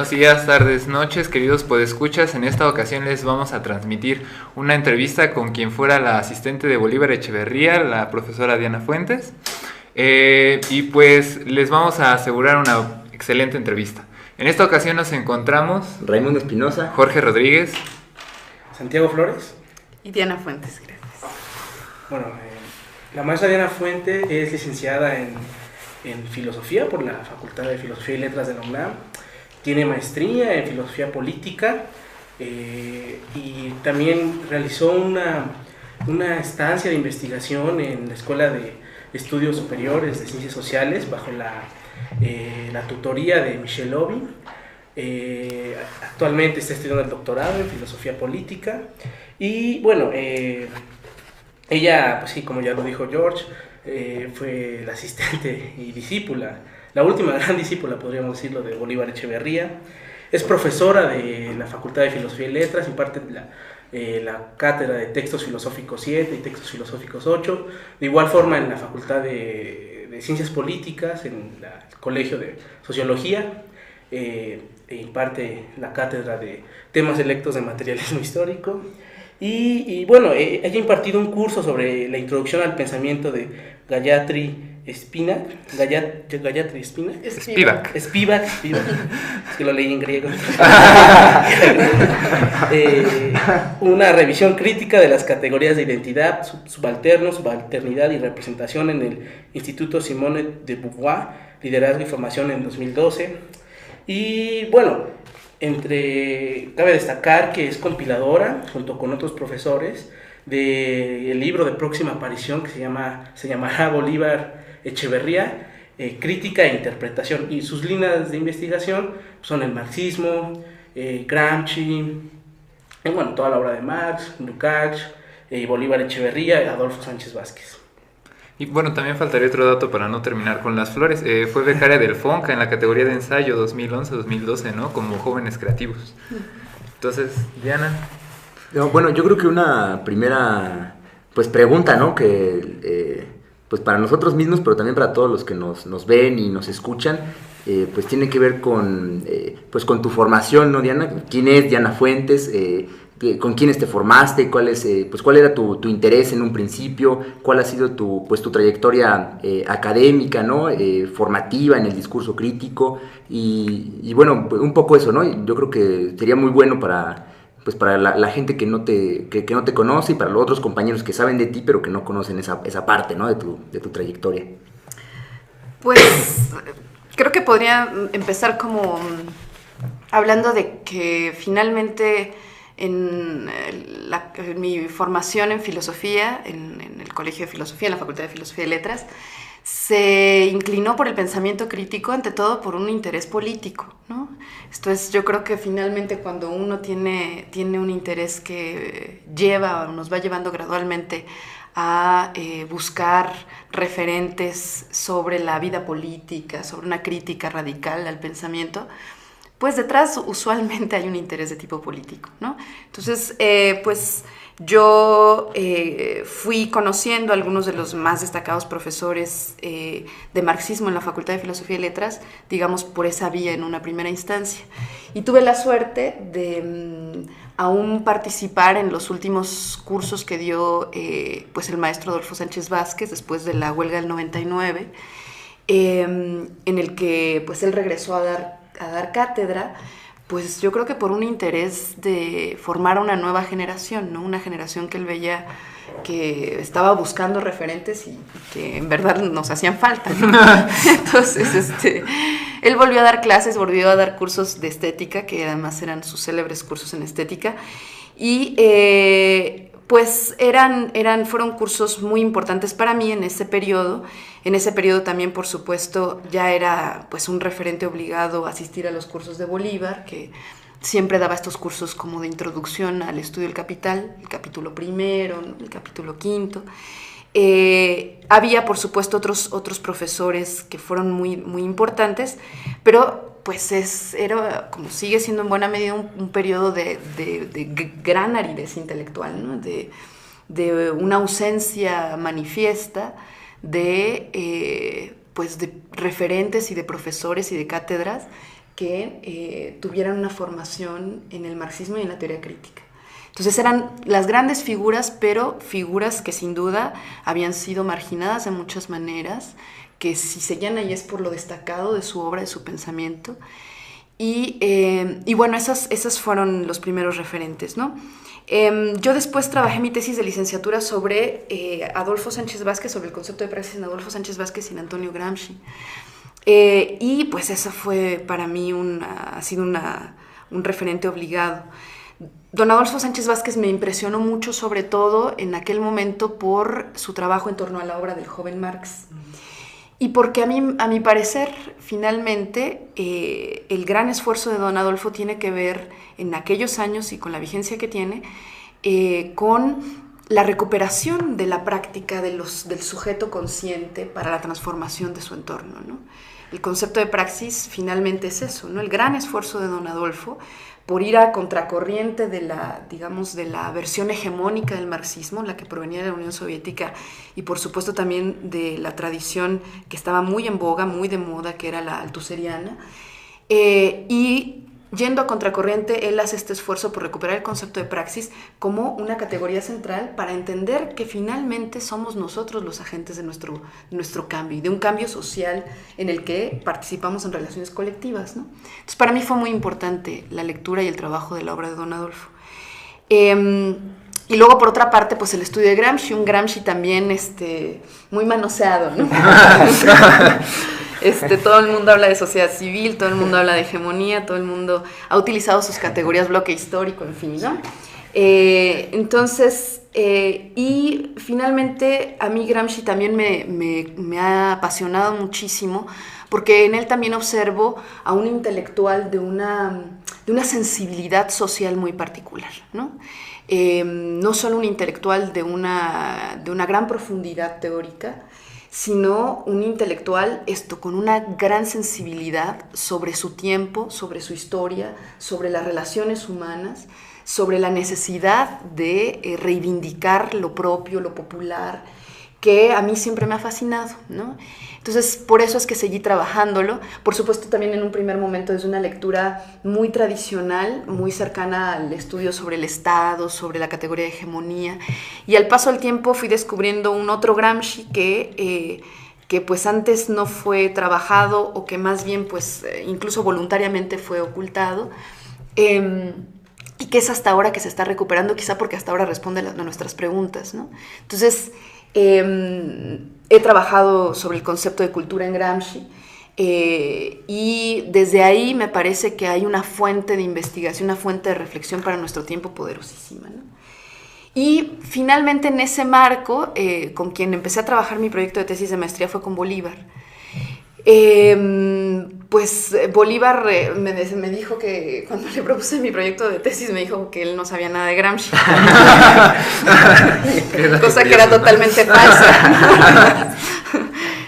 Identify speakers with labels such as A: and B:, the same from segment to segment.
A: buenos días, tardes, noches, queridos podescuchas. En esta ocasión les vamos a transmitir una entrevista con quien fuera la asistente de Bolívar Echeverría, la profesora Diana Fuentes. Y pues les vamos a asegurar una excelente entrevista. En esta ocasión nos encontramos
B: Raimundo Espinosa,
A: Jorge Rodríguez,
C: Santiago Flores
D: y Diana Fuentes, gracias.
C: Bueno, la maestra Diana Fuentes es licenciada en Filosofía por la Facultad de Filosofía y Letras de la UNAM. Tiene maestría en Filosofía Política y también realizó una estancia de investigación en la Escuela de Estudios Superiores de Ciencias Sociales bajo la tutoría de Michel Lobby. Actualmente está estudiando el doctorado en Filosofía Política y bueno, ella, pues sí, como ya lo dijo George, fue la asistente y discípula, la última gran discípula, podríamos decirlo, de Bolívar Echeverría. Es profesora de la Facultad de Filosofía y Letras, imparte la cátedra de Textos Filosóficos 7 y Textos Filosóficos 8. De igual forma en la Facultad de Ciencias Políticas, en el Colegio de Sociología, imparte la cátedra de Temas Selectos de Materialismo Histórico. Y bueno, ella ha impartido un curso sobre la introducción al pensamiento de Gayatri Spivak. Es que lo leí en griego. Una revisión crítica de las categorías de identidad, subalterno, subalternidad y representación en el Instituto Simone de Beauvoir, Liderazgo y Formación en 2012. Y bueno, cabe destacar que es compiladora, junto con otros profesores, del libro de próxima aparición que se llamará Bolívar Echeverría, Crítica e Interpretación. Y sus líneas de investigación son el marxismo, Gramsci, bueno, toda la obra de Marx, Lukács, Bolívar Echeverría y Adolfo Sánchez Vázquez.
A: y bueno, también faltaría otro dato para no terminar con las flores. Fue becaria del FONCA en la categoría de ensayo 2011-2012, ¿no? Como jóvenes creativos. Entonces, Diana.
B: Bueno, yo creo que una primera pues pregunta, ¿no? Que pues para nosotros mismos, pero también para todos los que nos ven y nos escuchan, pues tiene que ver con pues con tu formación, ¿no, Diana? ¿Quién es Diana Fuentes? ¿Con quiénes te formaste? ¿Cuál era tu interés en un principio? ¿Cuál ha sido tu trayectoria académica, ¿no? Formativa en el discurso crítico? Y bueno, un poco eso, ¿no? Yo creo que sería muy bueno para la gente que no te conoce y para los otros compañeros que saben de ti, pero que no conocen esa parte, ¿no? de tu trayectoria.
D: Pues creo que podría empezar como hablando de que finalmente en mi formación en filosofía, en el Colegio de Filosofía, en la Facultad de Filosofía y Letras, se inclinó por el pensamiento crítico, ante todo por un interés político, ¿no? Esto es, yo creo que finalmente cuando uno tiene un interés que nos va llevando gradualmente a buscar referentes sobre la vida política, sobre una crítica radical al pensamiento, pues detrás usualmente hay un interés de tipo político, ¿no? Entonces, pues yo fui conociendo a algunos de los más destacados profesores de marxismo en la Facultad de Filosofía y Letras, digamos, por esa vía en una primera instancia. Y tuve la suerte de aún participar en los últimos cursos que dio pues el maestro Adolfo Sánchez Vázquez después de la huelga del 99, en el que pues él regresó a dar cátedra, pues yo creo que por un interés de formar una nueva generación, ¿no? Una generación que él veía que estaba buscando referentes y que en verdad nos hacían falta, ¿no? Entonces, él volvió a dar clases, volvió a dar cursos de estética, que además eran sus célebres cursos en estética, y pues fueron cursos muy importantes para mí en ese periodo. En ese periodo también, por supuesto, ya era pues un referente obligado a asistir a los cursos de Bolívar, que siempre daba estos cursos como de introducción al estudio del Capital, el capítulo primero, el capítulo quinto. Había, por supuesto, otros profesores que fueron muy, muy importantes, pero pues era, como sigue siendo en buena medida, un periodo de gran aridez intelectual, ¿no? De una ausencia manifiesta de referentes y de profesores y de cátedras que tuvieran una formación en el marxismo y en la teoría crítica. Entonces eran las grandes figuras, pero figuras que sin duda habían sido marginadas de muchas maneras, que si seguían ahí es por lo destacado de su obra, de su pensamiento. Y bueno, esas fueron los primeros referentes, ¿no? Yo después trabajé mi tesis de licenciatura sobre Adolfo Sánchez Vázquez, sobre el concepto de praxis en Adolfo Sánchez Vázquez y en Antonio Gramsci. Y pues eso fue para mí ha sido un referente obligado. Don Adolfo Sánchez Vázquez me impresionó mucho, sobre todo en aquel momento, por su trabajo en torno a la obra del joven Marx. Y porque a mi parecer, finalmente, el gran esfuerzo de don Adolfo tiene que ver, en aquellos años y con la vigencia que tiene, con la recuperación de la práctica del sujeto consciente para la transformación de su entorno, ¿no? El concepto de praxis finalmente es eso, ¿no? El gran esfuerzo de don Adolfo por ir a contracorriente de la versión hegemónica del marxismo, la que provenía de la Unión Soviética, y por supuesto también de la tradición que estaba muy en boga, muy de moda, que era la althuseriana, y yendo a contracorriente, él hace este esfuerzo por recuperar el concepto de praxis como una categoría central para entender que finalmente somos nosotros los agentes de nuestro cambio, y de un cambio social en el que participamos en relaciones colectivas, ¿no? Entonces, para mí fue muy importante la lectura y el trabajo de la obra de don Adolfo. Y luego, por otra parte, pues el estudio de Gramsci, un Gramsci también muy manoseado, ¿no? Todo el mundo habla de sociedad civil, todo el mundo habla de hegemonía, todo el mundo ha utilizado sus categorías, bloque histórico, en fin, ¿no? Entonces, y finalmente a mí Gramsci también me ha apasionado muchísimo, porque en él también observo a un intelectual de una sensibilidad social muy particular, ¿no? No solo un intelectual de una gran profundidad teórica, sino un intelectual con una gran sensibilidad sobre su tiempo, sobre su historia, sobre las relaciones humanas, sobre la necesidad de reivindicar lo propio, lo popular, que a mí siempre me ha fascinado, ¿no? Entonces, por eso es que seguí trabajándolo. Por supuesto, también en un primer momento es una lectura muy tradicional, muy cercana al estudio sobre el Estado, sobre la categoría de hegemonía. Y al paso del tiempo fui descubriendo un otro Gramsci que pues antes no fue trabajado, o que más bien pues incluso voluntariamente fue ocultado. Y que es hasta ahora que se está recuperando, quizá porque hasta ahora responde a nuestras preguntas, ¿no? Entonces, he trabajado sobre el concepto de cultura en Gramsci, y desde ahí me parece que hay una fuente de investigación, una fuente de reflexión para nuestro tiempo poderosísima, ¿no? Y finalmente, en ese marco, con quien empecé a trabajar mi proyecto de tesis de maestría fue con Bolívar. Pues Bolívar me dijo que cuando le propuse mi proyecto de tesis, me dijo que él no sabía nada de Gramsci. Cosa que era totalmente falsa.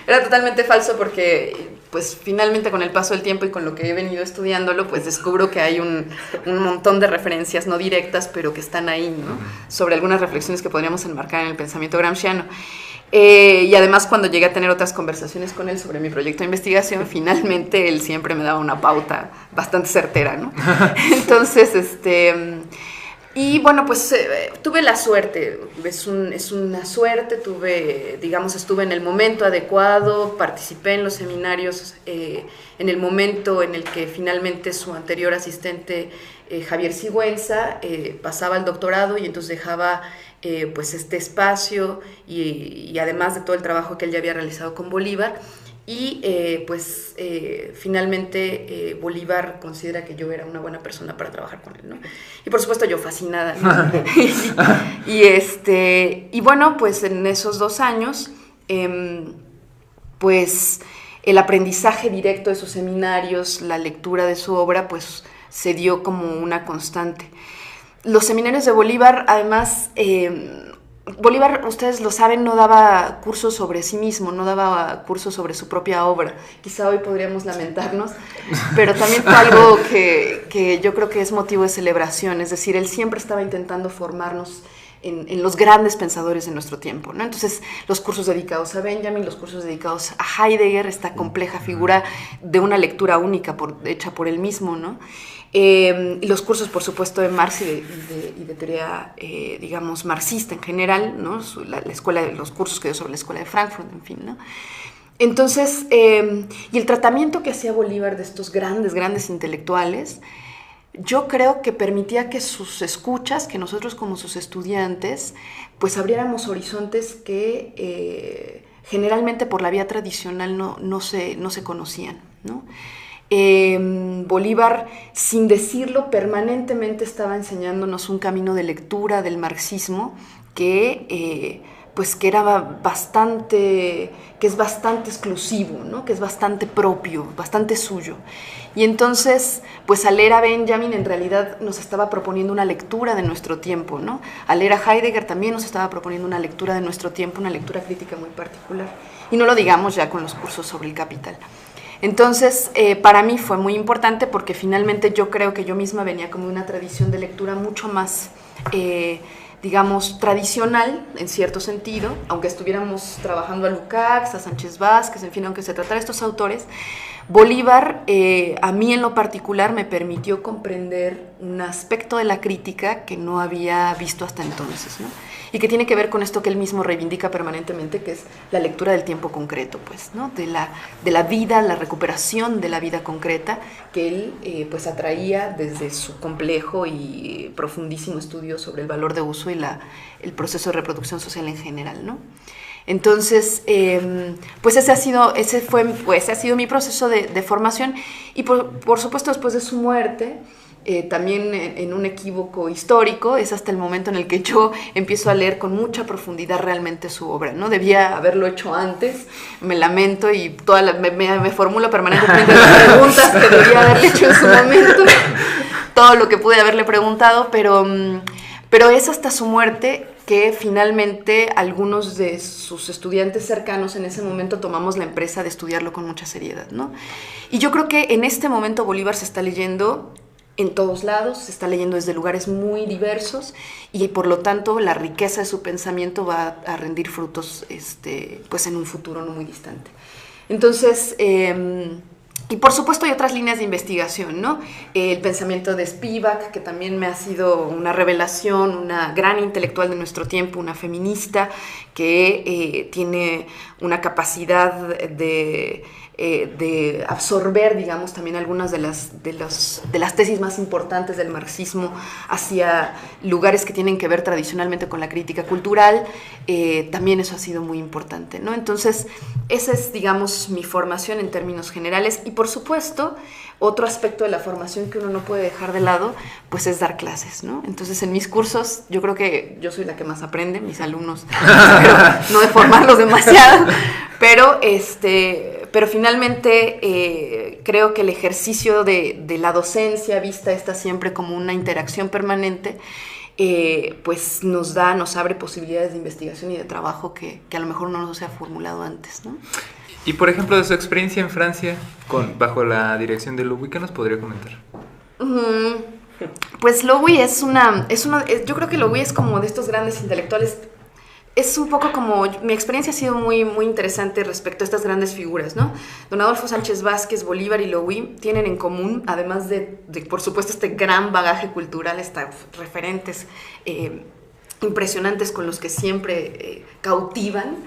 D: Era totalmente falso, porque pues finalmente, con el paso del tiempo y con lo que he venido estudiándolo, pues descubro que hay un montón de referencias no directas, pero que están ahí, ¿no? Sobre algunas reflexiones que podríamos enmarcar en el pensamiento gramsciano. Y además, cuando llegué a tener otras conversaciones con él sobre mi proyecto de investigación, finalmente él siempre me daba una pauta bastante certera, ¿no? Entonces, y bueno, pues tuve la suerte, es una suerte, estuve en el momento adecuado, participé en los seminarios en el momento en el que finalmente su anterior asistente, Javier Sigüenza, pasaba el doctorado, y entonces dejaba pues este espacio, y además de todo el trabajo que él ya había realizado con Bolívar. Y finalmente Bolívar considera que yo era una buena persona para trabajar con él, ¿no? Y por supuesto yo fascinada, ¿no? y bueno, pues en esos 2 años, pues el aprendizaje directo de sus seminarios, la lectura de su obra, pues se dio como una constante. Los seminarios de Bolívar, además, Bolívar, ustedes lo saben, no daba cursos sobre sí mismo, no daba cursos sobre su propia obra. Quizá hoy podríamos lamentarnos, pero también fue algo que yo creo que es motivo de celebración. Es decir, él siempre estaba intentando formarnos en los grandes pensadores de nuestro tiempo, ¿no? Entonces, los cursos dedicados a Benjamin, los cursos dedicados a Heidegger, esta compleja figura de una lectura única hecha por él mismo, ¿no? Los cursos, por supuesto, de Marx y de teoría, digamos, marxista en general, ¿no? La escuela, los cursos que dio sobre la escuela de Frankfurt, en fin, ¿no? Entonces, y el tratamiento que hacía Bolívar de estos grandes intelectuales, yo creo que permitía que sus escuchas, que nosotros como sus estudiantes, pues abriéramos horizontes que generalmente por la vía tradicional no se conocían, ¿no? Bolívar, sin decirlo, permanentemente estaba enseñándonos un camino de lectura del marxismo que es bastante exclusivo, ¿no? Que es bastante propio, bastante suyo. Y entonces, pues al leer a Benjamin, en realidad nos estaba proponiendo una lectura de nuestro tiempo, ¿no? Al leer a Heidegger también nos estaba proponiendo una lectura de nuestro tiempo, una lectura crítica muy particular. Y no lo digamos ya con los cursos sobre el Capital. Entonces, para mí fue muy importante porque finalmente yo creo que yo misma venía como de una tradición de lectura mucho más, digamos, tradicional, en cierto sentido, aunque estuviéramos trabajando a Lukács, a Sánchez Vázquez, en fin, aunque se tratara de estos autores, Bolívar, a mí en lo particular, me permitió comprender un aspecto de la crítica que no había visto hasta entonces, ¿no? Y que tiene que ver con esto que él mismo reivindica permanentemente, que es la lectura del tiempo concreto, pues, ¿no? De la vida, la recuperación de la vida concreta, que él pues atraía desde su complejo y profundísimo estudio sobre el valor de uso y el proceso de reproducción social en general, ¿no? Entonces, pues ese ha sido mi proceso de formación y por supuesto después de su muerte, también en un equívoco histórico, es hasta el momento en el que yo empiezo a leer con mucha profundidad realmente su obra, ¿no? Debía haberlo hecho antes, me lamento y me formulo permanentemente las preguntas que debía haberle hecho en su momento, todo lo que pude haberle preguntado, pero es hasta su muerte que finalmente algunos de sus estudiantes cercanos en ese momento tomamos la empresa de estudiarlo con mucha seriedad, ¿no? Y yo creo que en este momento Bolívar se está leyendo en todos lados, se está leyendo desde lugares muy diversos y por lo tanto la riqueza de su pensamiento va a rendir frutos pues en un futuro no muy distante. Entonces, y por supuesto hay otras líneas de investigación, ¿no? El pensamiento de Spivak, que también me ha sido una revelación, una gran intelectual de nuestro tiempo, una feminista que tiene una capacidad de absorber, digamos, también algunas de las tesis más importantes del marxismo hacia lugares que tienen que ver tradicionalmente con la crítica cultural. También eso ha sido muy importante, ¿no? Entonces, esa es, digamos, mi formación en términos generales. Y, por supuesto, otro aspecto de la formación que uno no puede dejar de lado, pues es dar clases, ¿no? Entonces, en mis cursos, yo creo que yo soy la que más aprende, mis alumnos, espero no deformarlos demasiado, pero finalmente creo que el ejercicio de la docencia, vista esta siempre como una interacción permanente, pues nos abre posibilidades de investigación y de trabajo que a lo mejor no se ha formulado antes, ¿no?
A: Y por ejemplo, de su experiencia en Francia, bajo la dirección de Louis, ¿qué nos podría comentar?
D: Pues Louis yo creo que Louis es como de estos grandes intelectuales. Es un poco como, mi experiencia ha sido muy, muy interesante respecto a estas grandes figuras, ¿no? Don Adolfo Sánchez Vázquez, Bolívar y Louis tienen en común, además de por supuesto, este gran bagaje cultural, estos referentes impresionantes con los que siempre cautivan,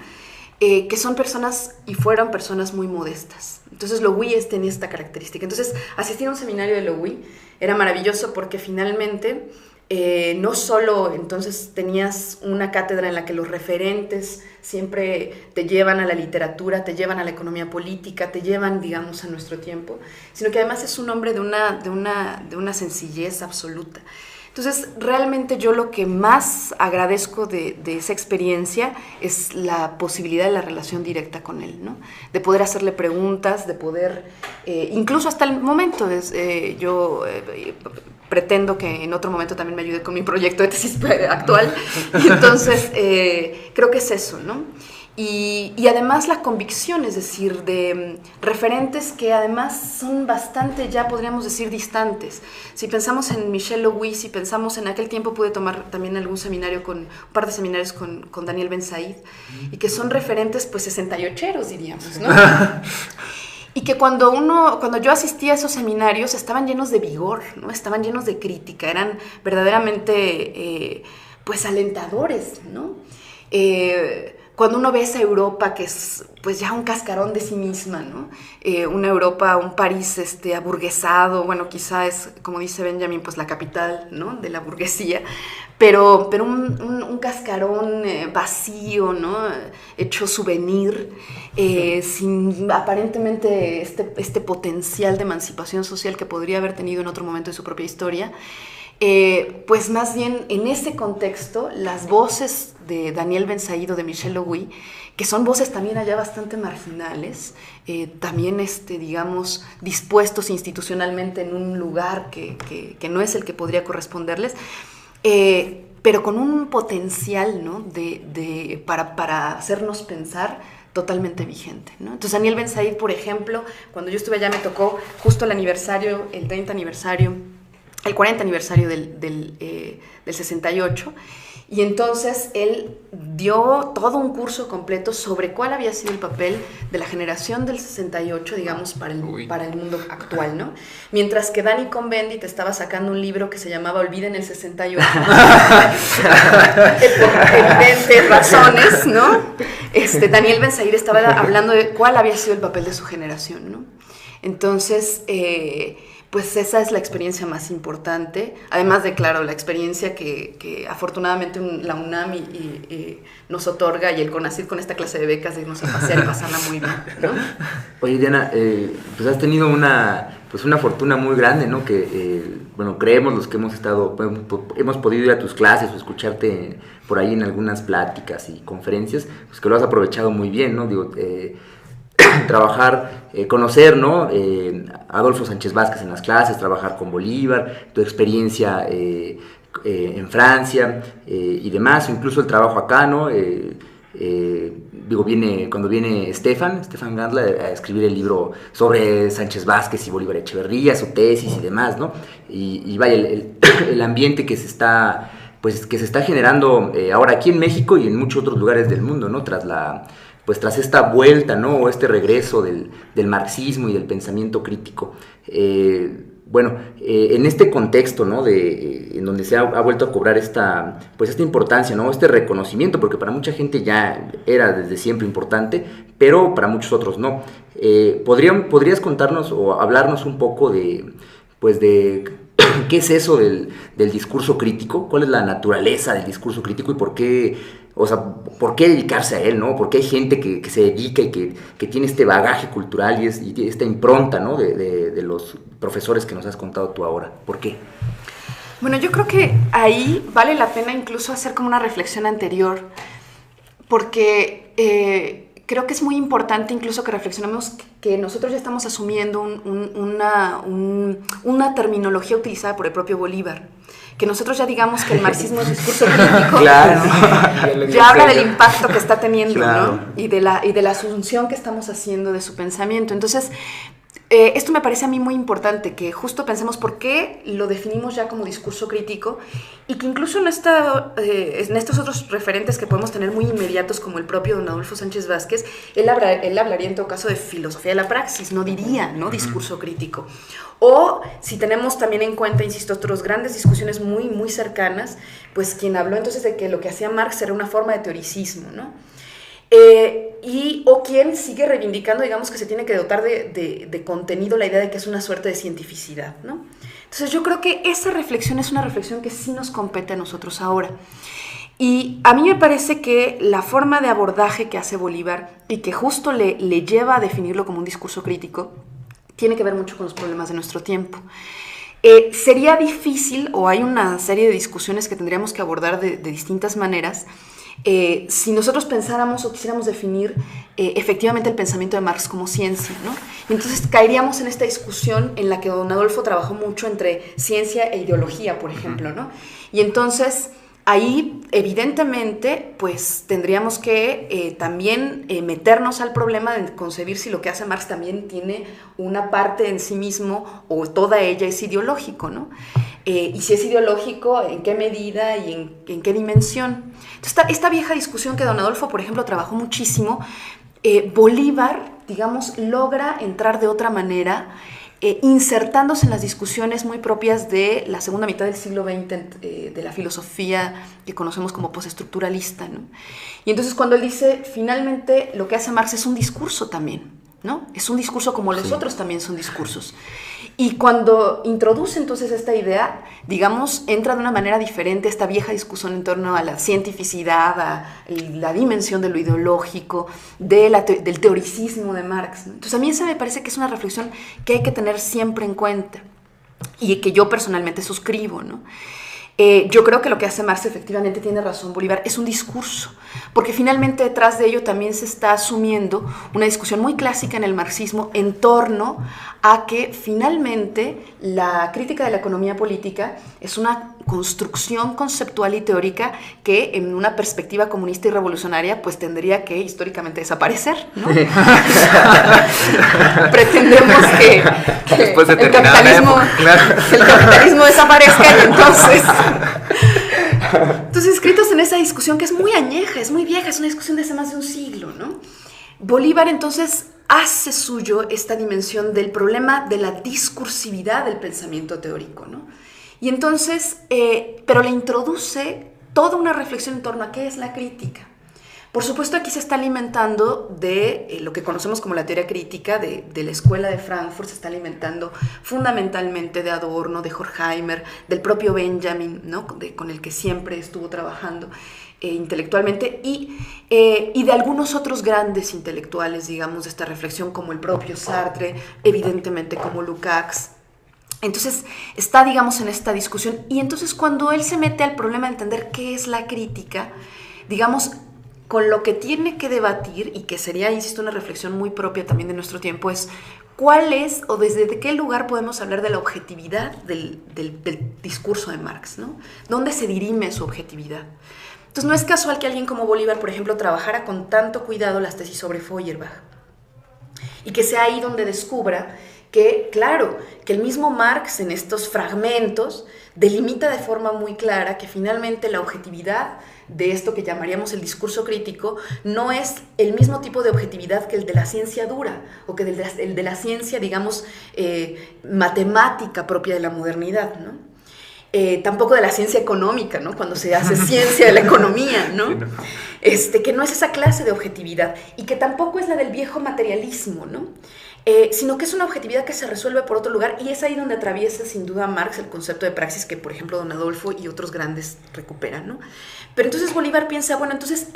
D: que son personas y fueron personas muy modestas. Entonces Louis tenía esta característica. Entonces asistir a un seminario de Louis era maravilloso porque finalmente no solo entonces tenías una cátedra en la que los referentes siempre te llevan a la literatura, te llevan a la economía política, te llevan, digamos, a nuestro tiempo, sino que además es un hombre de una sencillez absoluta. Entonces, realmente yo lo que más agradezco de esa experiencia es la posibilidad de la relación directa con él, ¿no? De poder hacerle preguntas, de poder, incluso hasta el momento, yo pretendo que en otro momento también me ayude con mi proyecto de tesis actual, y entonces creo que es eso, ¿no? Y además la convicción, es decir, de referentes que además son bastante, ya podríamos decir, distantes. Si pensamos en Michel Louis, si pensamos en aquel tiempo, pude tomar también un par de seminarios con Daniel Ben Said, y que son referentes pues 68eros, diríamos, ¿no? Y que cuando yo asistía a esos seminarios estaban llenos de vigor, ¿no? Estaban llenos de crítica, eran verdaderamente pues alentadores, ¿no? Cuando uno ve esa Europa que es pues ya un cascarón de sí misma, ¿no? Una Europa, un París aburguesado, bueno, quizá es, como dice Benjamin, pues la capital, ¿no? De la burguesía, pero un cascarón vacío, ¿no? Hecho souvenir, sin aparentemente este potencial de emancipación social que podría haber tenido en otro momento de su propia historia. Pues más bien en ese contexto, las voces de Daniel Ben Said o de Michel Logui, que son voces también allá bastante marginales, también, digamos, dispuestos institucionalmente en un lugar que no es el que podría corresponderles, pero con un potencial, ¿no? para hacernos pensar totalmente vigente, ¿no? Entonces Daniel Ben Said, por ejemplo, cuando yo estuve allá me tocó justo el 30 aniversario, el 40 aniversario del 68, y entonces él dio todo un curso completo sobre cuál había sido el papel de la generación del 68, digamos, para el mundo actual, ¿no? Mientras que Dani Cohn-Bendit estaba sacando un libro que se llamaba Olviden el 68, por evidentes razones, ¿no? Daniel Ben Said estaba hablando de cuál había sido el papel de su generación, ¿no? Entonces, pues esa es la experiencia más importante, además de, claro, la experiencia que afortunadamente la UNAM nos otorga, y el CONACYT con esta clase de becas de irnos a pasear y pasarla muy bien, ¿no?
B: Oye, Diana, pues has tenido una fortuna muy grande, ¿no? Que, bueno, creemos los que hemos podido ir a tus clases o escucharte por ahí en algunas pláticas y conferencias, pues que lo has aprovechado muy bien, ¿no? Digo, trabajar, conocer, ¿no? Adolfo Sánchez Vázquez en las clases, trabajar con Bolívar, tu experiencia en Francia y demás, incluso el trabajo acá, ¿no? Cuando viene Stefan Gandla a escribir el libro sobre Sánchez Vázquez y Bolívar Echeverría, su tesis y demás, ¿no? Y vaya, el ambiente que se está generando ahora aquí en México y en muchos otros lugares del mundo, ¿no? Tras esta vuelta, ¿no? O este regreso del marxismo y del pensamiento crítico. En este contexto, ¿no? En donde se ha vuelto a cobrar esta importancia, ¿no? Este reconocimiento, porque para mucha gente ya era desde siempre importante, pero para muchos otros no. ¿Podrías contarnos o hablarnos un poco de qué es eso del discurso crítico? ¿Cuál es la naturaleza del discurso crítico y por qué? O sea, ¿por qué dedicarse a él, no? ¿Por qué hay gente que se dedica y que tiene este bagaje cultural y esta impronta, ¿no? de los profesores que nos has contado tú ahora? ¿Por qué?
D: Bueno, yo creo que ahí vale la pena incluso hacer como una reflexión anterior, porque creo que es muy importante incluso que reflexionemos que nosotros ya estamos asumiendo una terminología utilizada por el propio Bolívar. Que nosotros ya digamos que el marxismo es discurso crítico,
B: claro.
D: ya habla del impacto que está teniendo,
B: claro,
D: ¿no? Y de la asunción que estamos haciendo de su pensamiento. Entonces, esto me parece a mí muy importante, que justo pensemos por qué lo definimos ya como discurso crítico, y que incluso en estos otros referentes que podemos tener muy inmediatos, como el propio don Adolfo Sánchez Vázquez, él hablaría en todo caso de filosofía de la praxis, no diría, ¿no? Discurso crítico. O si tenemos también en cuenta, insisto, otras grandes discusiones muy, muy cercanas, pues quien habló entonces de que lo que hacía Marx era una forma de teoricismo, ¿no? O quien sigue reivindicando, digamos, que se tiene que dotar de contenido la idea de que es una suerte de cientificidad, ¿no? Entonces yo creo que esa reflexión es una reflexión que sí nos compete a nosotros ahora. Y a mí me parece que la forma de abordaje que hace Bolívar y que justo le lleva a definirlo como un discurso crítico tiene que ver mucho con los problemas de nuestro tiempo. Sería difícil, o hay una serie de discusiones que tendríamos que abordar de distintas maneras, si nosotros pensáramos o quisiéramos definir efectivamente el pensamiento de Marx como ciencia, ¿no? Y entonces caeríamos en esta discusión en la que don Adolfo trabajó mucho entre ciencia e ideología, por ejemplo, ¿no? Y entonces ahí, evidentemente, pues tendríamos que también meternos al problema de concebir si lo que hace Marx también tiene una parte en sí mismo o toda ella es ideológico, ¿no? y si es ideológico, en qué medida y en qué dimensión. Entonces, esta vieja discusión que don Adolfo, por ejemplo, trabajó muchísimo, Bolívar, digamos, logra entrar de otra manera, insertándose en las discusiones muy propias de la segunda mitad del siglo XX, de la filosofía que conocemos como postestructuralista, ¿no? Y entonces cuando él dice, finalmente lo que hace Marx es un discurso también, ¿no? Es un discurso como los otros también son discursos. Y cuando introduce entonces esta idea, digamos, entra de una manera diferente esta vieja discusión en torno a la cientificidad, a la dimensión de lo ideológico, del teoricismo de Marx, ¿no? Entonces a mí esa me parece que es una reflexión que hay que tener siempre en cuenta y que yo personalmente suscribo, ¿no? Yo creo que lo que hace Marx, efectivamente tiene razón Bolívar, es un discurso, porque finalmente detrás de ello también se está asumiendo una discusión muy clásica en el marxismo en torno a que finalmente la crítica de la economía política es una construcción conceptual y teórica que en una perspectiva comunista y revolucionaria pues tendría que históricamente desaparecer, ¿no? Pretendemos que
A: después de
D: el capitalismo,
A: claro,
D: el capitalismo desaparezca y entonces escritos en esa discusión que es muy añeja, es muy vieja, es una discusión de hace más de un siglo, ¿no? Bolívar entonces hace suyo esta dimensión del problema de la discursividad del pensamiento teórico, ¿no? Y entonces, pero le introduce toda una reflexión en torno a qué es la crítica. Por supuesto, aquí se está alimentando de lo que conocemos como la teoría crítica de la Escuela de Frankfurt, se está alimentando fundamentalmente de Adorno, de Horkheimer, del propio Benjamin, ¿no? Con el que siempre estuvo trabajando intelectualmente, y de algunos otros grandes intelectuales, digamos, de esta reflexión, como el propio Sartre, evidentemente como Lukács. Entonces está, digamos, en esta discusión, y entonces cuando él se mete al problema de entender qué es la crítica, digamos, con lo que tiene que debatir, y que sería, insisto, una reflexión muy propia también de nuestro tiempo, es cuál es o desde qué lugar podemos hablar de la objetividad del discurso de Marx, ¿no? ¿Dónde se dirime su objetividad? Entonces no es casual que alguien como Bolívar, por ejemplo, trabajara con tanto cuidado las tesis sobre Feuerbach, y que sea ahí donde descubra que, claro, que el mismo Marx en estos fragmentos delimita de forma muy clara que finalmente la objetividad de esto que llamaríamos el discurso crítico no es el mismo tipo de objetividad que el de la ciencia dura o que el de la ciencia, digamos, matemática propia de la modernidad, ¿no? Tampoco de la ciencia económica, ¿no? Cuando se hace ciencia de la economía, ¿no? Sí, no. Que no es esa clase de objetividad y que tampoco es la del viejo materialismo, ¿no? Sino que es una objetividad que se resuelve por otro lugar, y es ahí donde atraviesa sin duda Marx el concepto de praxis que, por ejemplo, don Adolfo y otros grandes recuperan, ¿no? Pero entonces Bolívar piensa, bueno, entonces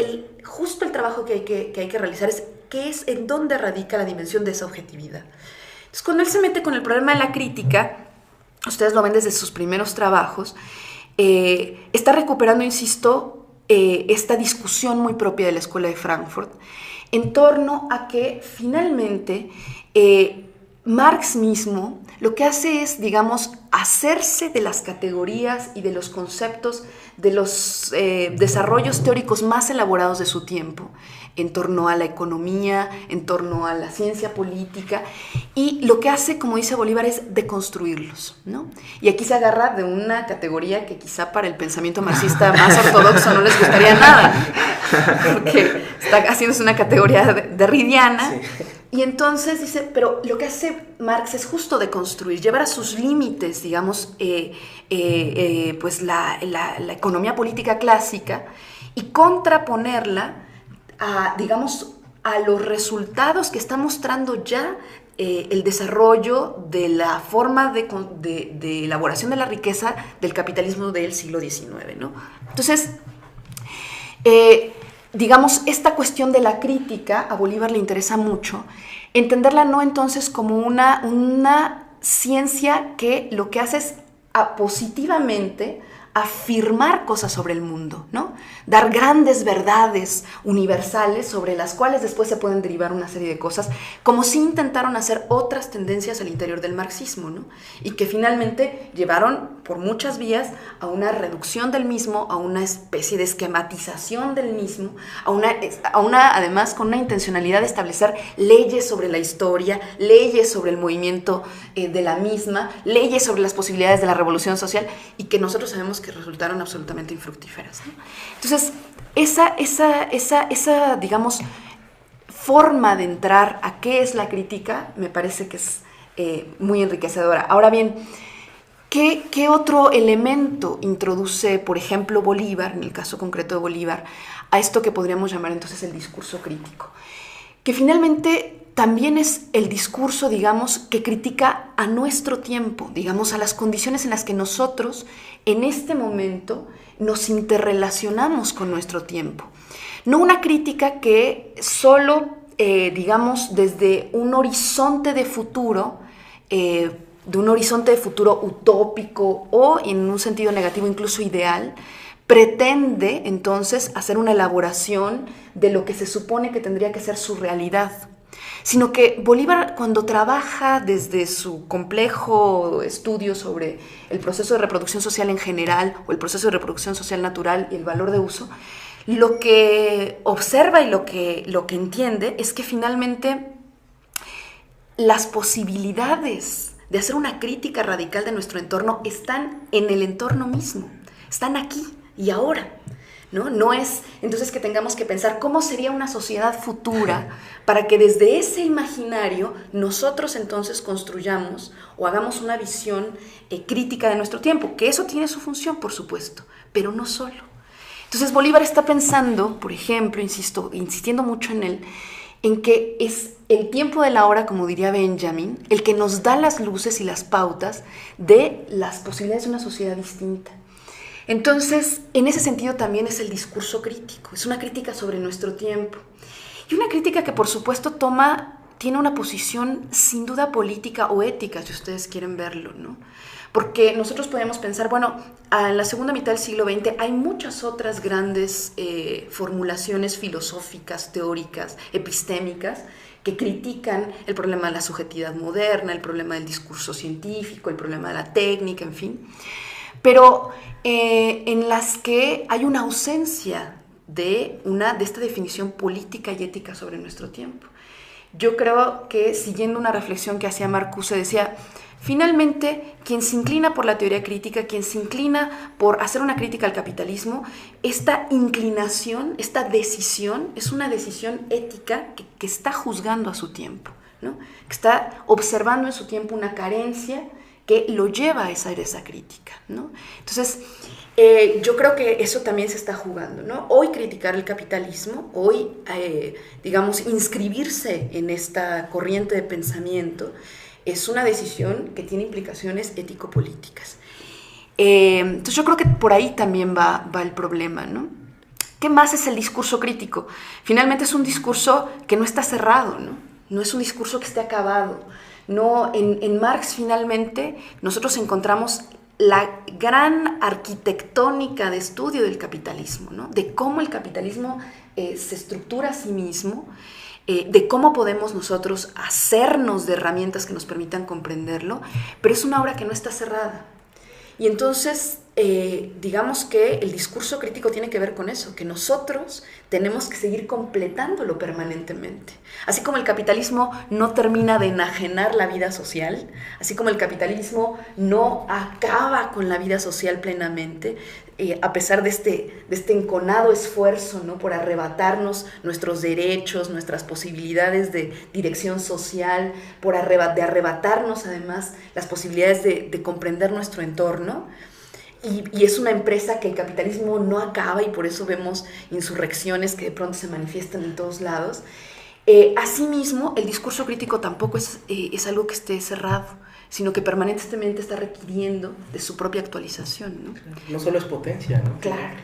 D: justo el trabajo que hay que realizar es en dónde radica la dimensión de esa objetividad. Entonces, cuando él se mete con el problema de la crítica, ustedes lo ven desde sus primeros trabajos, está recuperando, insisto, esta discusión muy propia de la Escuela de Frankfurt en torno a que finalmente Marx mismo lo que hace es, digamos, hacerse de las categorías y de los conceptos, de los desarrollos teóricos más elaborados de su tiempo, en torno a la economía, en torno a la ciencia política, y lo que hace, como dice Bolívar, es deconstruirlos, ¿no? Y aquí se agarra de una categoría que quizá para el pensamiento marxista más ortodoxo no les gustaría nada, ¿no? Porque está haciéndose una categoría derridiana. Sí. Y entonces dice, pero lo que hace Marx es justo deconstruir, llevar a sus límites, digamos, pues la economía política clásica y contraponerla digamos, a los resultados que está mostrando ya el desarrollo de la forma de elaboración de la riqueza del capitalismo del siglo XIX, ¿no? Entonces, digamos, esta cuestión de la crítica a Bolívar le interesa mucho, entenderla no entonces como una ciencia que lo que hace es positivamente afirmar cosas sobre el mundo, ¿no? Dar grandes verdades universales sobre las cuales después se pueden derivar una serie de cosas, como si intentaron hacer otras tendencias al interior del marxismo, ¿no? Y que finalmente llevaron por muchas vías a una reducción del mismo, a una especie de esquematización del mismo, a una además con una intencionalidad de establecer leyes sobre la historia, leyes sobre el movimiento de la misma, leyes sobre las posibilidades de la revolución social, y que nosotros sabemos que resultaron absolutamente infructíferas, ¿no? Entonces, esa, digamos, forma de entrar a qué es la crítica me parece que es muy enriquecedora. Ahora bien, ¿qué otro elemento introduce, por ejemplo, Bolívar, en el caso concreto de Bolívar, a esto que podríamos llamar entonces el discurso crítico? Que finalmente también es el discurso, digamos, que critica a nuestro tiempo, digamos, a las condiciones en las que nosotros en este momento nos interrelacionamos con nuestro tiempo. No una crítica que solo, digamos, desde un horizonte de futuro, utópico o, en un sentido negativo, incluso ideal, pretende entonces hacer una elaboración de lo que se supone que tendría que ser su realidad, sino que Bolívar, cuando trabaja desde su complejo estudio sobre el proceso de reproducción social en general o el proceso de reproducción social natural y el valor de uso, lo que observa y lo que entiende es que finalmente las posibilidades de hacer una crítica radical de nuestro entorno están en el entorno mismo, están aquí y ahora, ¿no? No es entonces que tengamos que pensar cómo sería una sociedad futura para que desde ese imaginario nosotros entonces construyamos o hagamos una visión crítica de nuestro tiempo, que eso tiene su función, por supuesto, pero no solo. Entonces Bolívar está pensando, por ejemplo, insistiendo mucho en que es el tiempo de la hora, como diría Benjamin, el que nos da las luces y las pautas de las posibilidades de una sociedad distinta. Entonces, en ese sentido también es el discurso crítico, es una crítica sobre nuestro tiempo. Y una crítica que, por supuesto, tiene una posición sin duda política o ética, si ustedes quieren verlo, ¿no? Porque nosotros podemos pensar, bueno, en la segunda mitad del siglo XX hay muchas otras grandes formulaciones filosóficas, teóricas, epistémicas, que critican el problema de la subjetividad moderna, el problema del discurso científico, el problema de la técnica, en fin. Pero en las que hay una ausencia de esta definición política y ética sobre nuestro tiempo. Yo creo que, siguiendo una reflexión que hacía Marcuse, decía, finalmente, quien se inclina por la teoría crítica, quien se inclina por hacer una crítica al capitalismo, esta inclinación, esta decisión, es una decisión ética que está juzgando a su tiempo, ¿no? Que está observando en su tiempo una carencia que lo lleva a hacer esa crítica, ¿no? Entonces, yo creo que eso también se está jugando, ¿no? Hoy criticar el capitalismo, hoy, digamos, inscribirse en esta corriente de pensamiento, es una decisión que tiene implicaciones ético-políticas. Entonces yo creo que por ahí también va el problema, ¿no? ¿Qué más es el discurso crítico? Finalmente es un discurso que no está cerrado, ¿no? No es un discurso que esté acabado. No, en Marx finalmente nosotros encontramos la gran arquitectónica de estudio del capitalismo, ¿no? De cómo el capitalismo se estructura a sí mismo, de cómo podemos nosotros hacernos de herramientas que nos permitan comprenderlo, pero es una obra que no está cerrada. Y entonces, digamos que el discurso crítico tiene que ver con eso, que nosotros tenemos que seguir completándolo permanentemente. Así como el capitalismo no termina de enajenar la vida social, así como el capitalismo no acaba con la vida social plenamente, a pesar de este enconado esfuerzo, ¿no?, por arrebatarnos nuestros derechos, nuestras posibilidades de dirección social, de arrebatarnos además las posibilidades de comprender nuestro entorno. Y es una empresa que el capitalismo no acaba y por eso vemos insurrecciones que de pronto se manifiestan en todos lados. Asimismo, el discurso crítico tampoco es algo que esté cerrado, sino que permanentemente está requiriendo de su propia actualización, ¿no?
C: No solo es potencia, ¿no?
D: Claro.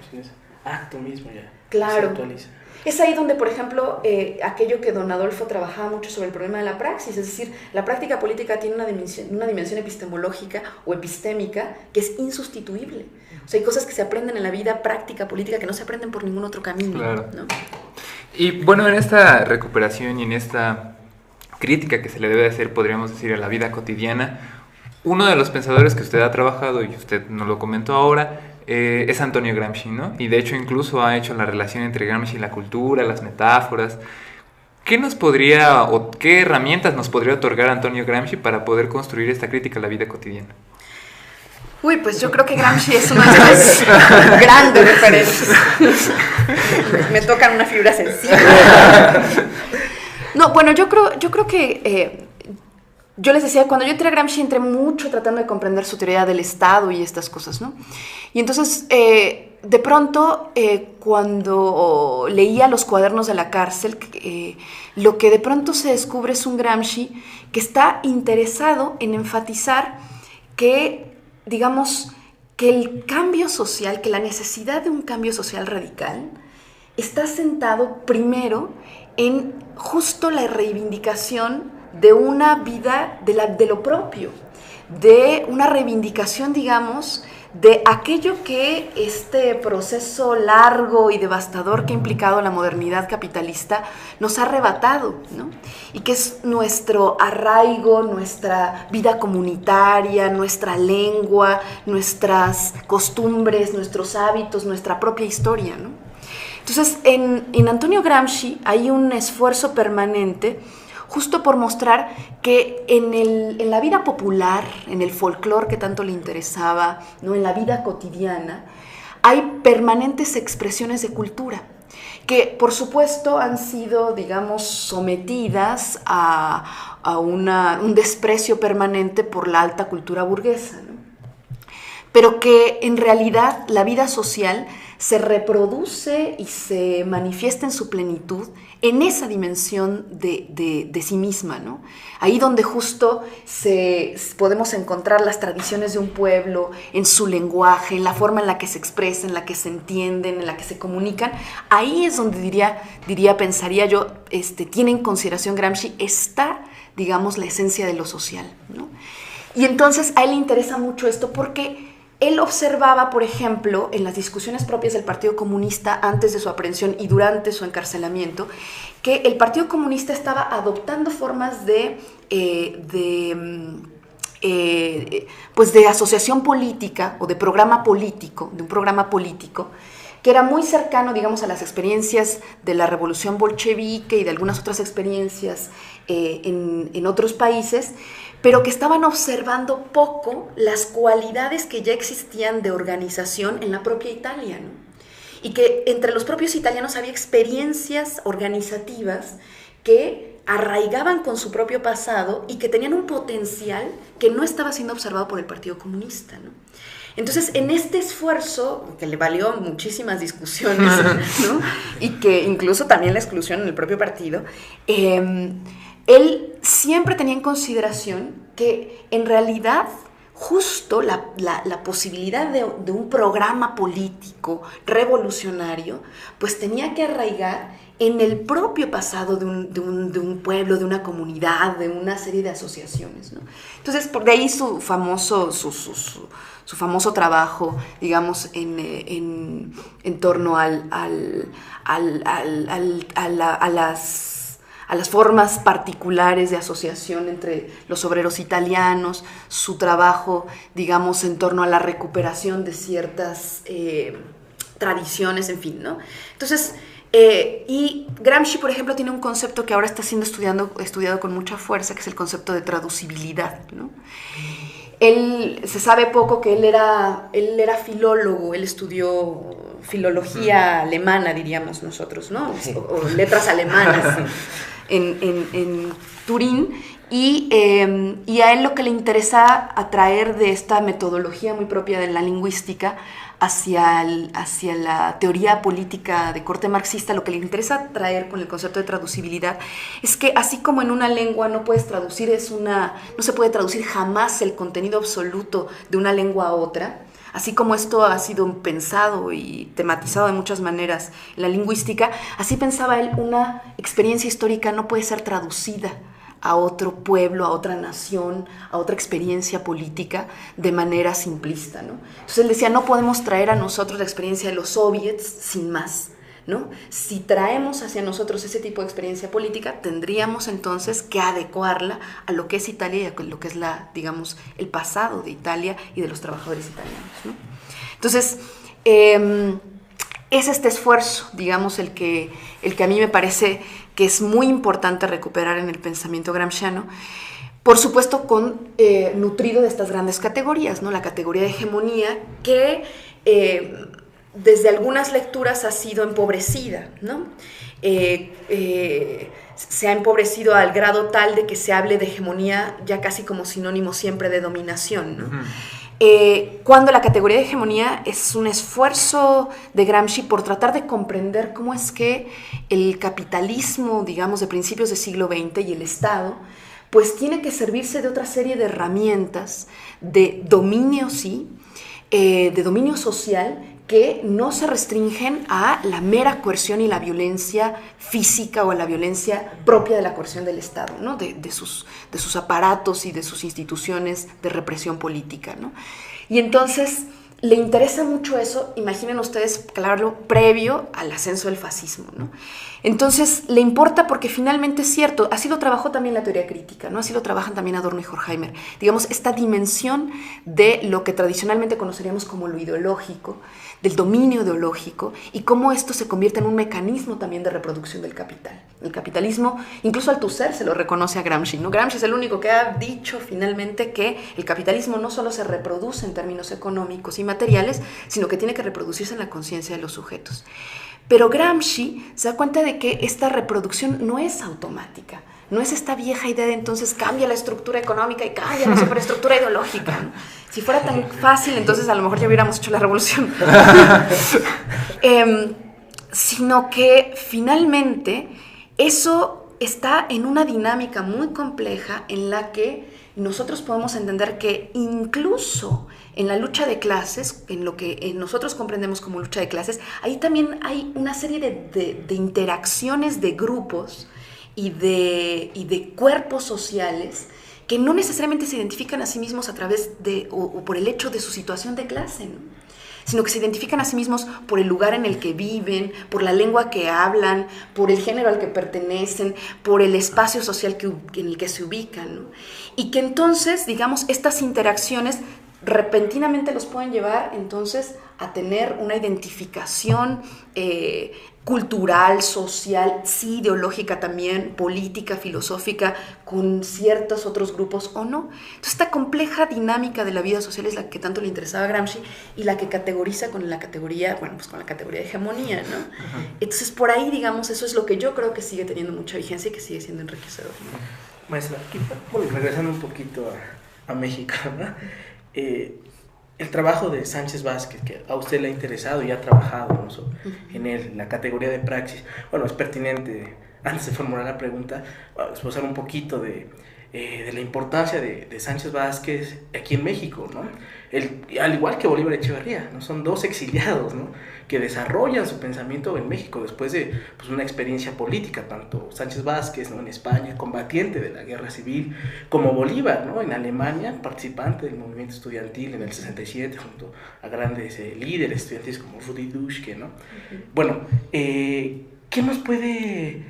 C: acto mismo ya
D: Claro.
C: se actualiza.
D: Es ahí donde, por ejemplo, aquello que don Adolfo trabajaba mucho sobre el problema de la praxis, es decir, la práctica política tiene una dimensión epistemológica o epistémica que es insustituible. O sea, hay cosas que se aprenden en la vida práctica política que no se aprenden por ningún otro camino.
A: Claro.
D: ¿No?
A: Y bueno, en esta recuperación y en esta crítica que se le debe hacer, podríamos decir, a la vida cotidiana, uno de los pensadores que usted ha trabajado, y usted nos lo comentó ahora, es Antonio Gramsci, ¿no? Y de hecho incluso ha hecho la relación entre Gramsci y la cultura, las metáforas. ¿Qué nos podría, o qué herramientas nos podría otorgar Antonio Gramsci para poder construir esta crítica a la vida cotidiana?
D: Uy, pues yo creo que Gramsci es una de las grandes referencias. Me tocan una fibra sensible. No, bueno, yo creo que... yo les decía, cuando yo entré a Gramsci entré mucho tratando de comprender su teoría del Estado y estas cosas, ¿no? Y entonces, de pronto, cuando leía los cuadernos de la cárcel, lo que de pronto se descubre es un Gramsci que está interesado en enfatizar que, digamos, que el cambio social, que la necesidad de un cambio social radical está sentado primero en justo la reivindicación de una vida de lo propio, de una reivindicación, digamos, de aquello que este proceso largo y devastador que ha implicado la modernidad capitalista nos ha arrebatado, ¿no? Y que es nuestro arraigo, nuestra vida comunitaria, nuestra lengua, nuestras costumbres, nuestros hábitos, nuestra propia historia, ¿no? Entonces, en Antonio Gramsci hay un esfuerzo permanente justo por mostrar que en la vida popular, en el folclore que tanto le interesaba, ¿no? En la vida cotidiana, hay permanentes expresiones de cultura que, por supuesto, han sido, digamos, sometidas a un desprecio permanente por la alta cultura burguesa, ¿no? Pero que en realidad la vida social se reproduce y se manifiesta en su plenitud en esa dimensión de sí misma, ¿no? Ahí donde justo podemos encontrar las tradiciones de un pueblo, en su lenguaje, en la forma en la que se expresan, en la que se entienden, en la que se comunican. Ahí es donde pensaría yo, tiene en consideración Gramsci, está, digamos, la esencia de lo social, ¿no? Y entonces a él le interesa mucho esto porque él observaba, por ejemplo, en las discusiones propias del Partido Comunista antes de su aprehensión y durante su encarcelamiento, que el Partido Comunista estaba adoptando formas de asociación política o de un programa político, que era muy cercano, digamos, a las experiencias de la revolución bolchevique y de algunas otras experiencias en otros países, pero que estaban observando poco las cualidades que ya existían de organización en la propia Italia, ¿no? Y que entre los propios italianos había experiencias organizativas que arraigaban con su propio pasado y que tenían un potencial que no estaba siendo observado por el Partido Comunista, ¿no? Entonces, en este esfuerzo, que le valió muchísimas discusiones, ¿no? Y que incluso también la exclusión en el propio partido, él siempre tenía en consideración que en realidad justo la posibilidad de un programa político revolucionario pues tenía que arraigar en el propio pasado de un pueblo, de una comunidad, de una serie de asociaciones, ¿no? Entonces, por de ahí su famoso trabajo, digamos, en torno a las formas particulares de asociación entre los obreros italianos, su trabajo, digamos, en torno a la recuperación de ciertas tradiciones, en fin, ¿no? Entonces, y Gramsci, por ejemplo, tiene un concepto que ahora está siendo estudiado con mucha fuerza, que es el concepto de traducibilidad, ¿no? Se sabe poco que él era filólogo, él estudió filología alemana, diríamos nosotros, ¿no? O letras alemanas en Turín, y a él lo que le interesa atraer de esta metodología muy propia de la lingüística hacia la teoría política de corte marxista, lo que le interesa traer con el concepto de traducibilidad es que así como en una lengua no puedes traducir, no se puede traducir jamás el contenido absoluto de una lengua a otra, Así como esto ha sido pensado y tematizado de muchas maneras en la lingüística, así pensaba él, una experiencia histórica no puede ser traducida a otro pueblo, a otra nación, a otra experiencia política de manera simplista, ¿no? Entonces él decía, no podemos traer a nosotros la experiencia de los soviets sin más, ¿no? Si traemos hacia nosotros ese tipo de experiencia política, tendríamos entonces que adecuarla a lo que es Italia y a lo que es digamos, el pasado de Italia y de los trabajadores italianos, ¿no? Entonces, es este esfuerzo, digamos, el que a mí me parece que es muy importante recuperar en el pensamiento gramsciano, por supuesto nutrido de estas grandes categorías, ¿no? La categoría de hegemonía que desde algunas lecturas ha sido empobrecida, ¿no? Se ha empobrecido al grado tal de que se hable de hegemonía ya casi como sinónimo siempre de dominación, ¿no? Cuando la categoría de hegemonía es un esfuerzo de Gramsci por tratar de comprender cómo es que el capitalismo, digamos, de principios del siglo XX y el Estado, pues tiene que servirse de otra serie de herramientas de dominio, sí, de dominio social, que no se restringen a la mera coerción y la violencia física o a la violencia propia de la coerción del Estado, ¿no? de sus aparatos y de sus instituciones de represión política, ¿no? Y entonces le interesa mucho eso, imaginen ustedes, claro, previo al ascenso del fascismo, ¿no? Entonces le importa porque finalmente es cierto, así lo trabajó también la teoría crítica, ¿no? Así lo trabajan también Adorno y Horkheimer, digamos, esta dimensión de lo que tradicionalmente conoceríamos como lo ideológico, del dominio ideológico y cómo esto se convierte en un mecanismo también de reproducción del capital. El capitalismo, incluso Althusser se lo reconoce a Gramsci, ¿no? Gramsci es el único que ha dicho finalmente que el capitalismo no solo se reproduce en términos económicos y materiales, sino que tiene que reproducirse en la conciencia de los sujetos. Pero Gramsci se da cuenta de que esta reproducción no es automática, no es esta vieja idea de entonces cambia la estructura económica y cambia la superestructura ideológica, ¿no? Si fuera tan fácil, entonces a lo mejor ya hubiéramos hecho la revolución. Sino que finalmente eso está en una dinámica muy compleja en la que nosotros podemos entender que incluso en la lucha de clases, en lo que nosotros comprendemos como lucha de clases, ahí también hay una serie de interacciones de grupos y de cuerpos sociales que no necesariamente se identifican a sí mismos a través o por el hecho de su situación de clase, ¿no? Sino que se identifican a sí mismos por el lugar en el que viven, por la lengua que hablan, por el género al que pertenecen, por el espacio social en el que se ubican, ¿no? Y que entonces, digamos, estas interacciones repentinamente los pueden llevar entonces a tener una identificación cultural, social, sí, ideológica también, política, filosófica, con ciertos otros grupos o no. Entonces esta compleja dinámica de la vida social es la que tanto le interesaba a Gramsci y la que categoriza con la categoría, bueno, pues con la categoría de hegemonía, ¿no? Uh-huh. Entonces por ahí, digamos, eso es lo que yo creo que sigue teniendo mucha vigencia y que sigue siendo enriquecedor, ¿no?
C: Maestra, bueno, regresando un poquito a México, ¿no? El trabajo de Sánchez Vázquez, que a usted le ha interesado y ha trabajado, ¿no? En él, la categoría de praxis, bueno, es pertinente, antes de formular la pregunta, exposar un poquito de la importancia de Sánchez Vázquez aquí en México, ¿no? Al igual que Bolívar Echeverría, ¿no? Son dos exiliados, ¿no? Que desarrollan su pensamiento en México después de pues, una experiencia política, tanto Sánchez Vázquez, ¿no? En España, combatiente de la guerra civil, como Bolívar, ¿no? En Alemania, participante del movimiento estudiantil en el 67, junto a grandes líderes estudiantiles como Rudi Dutschke, ¿no? Uh-huh. Bueno, ¿qué nos puede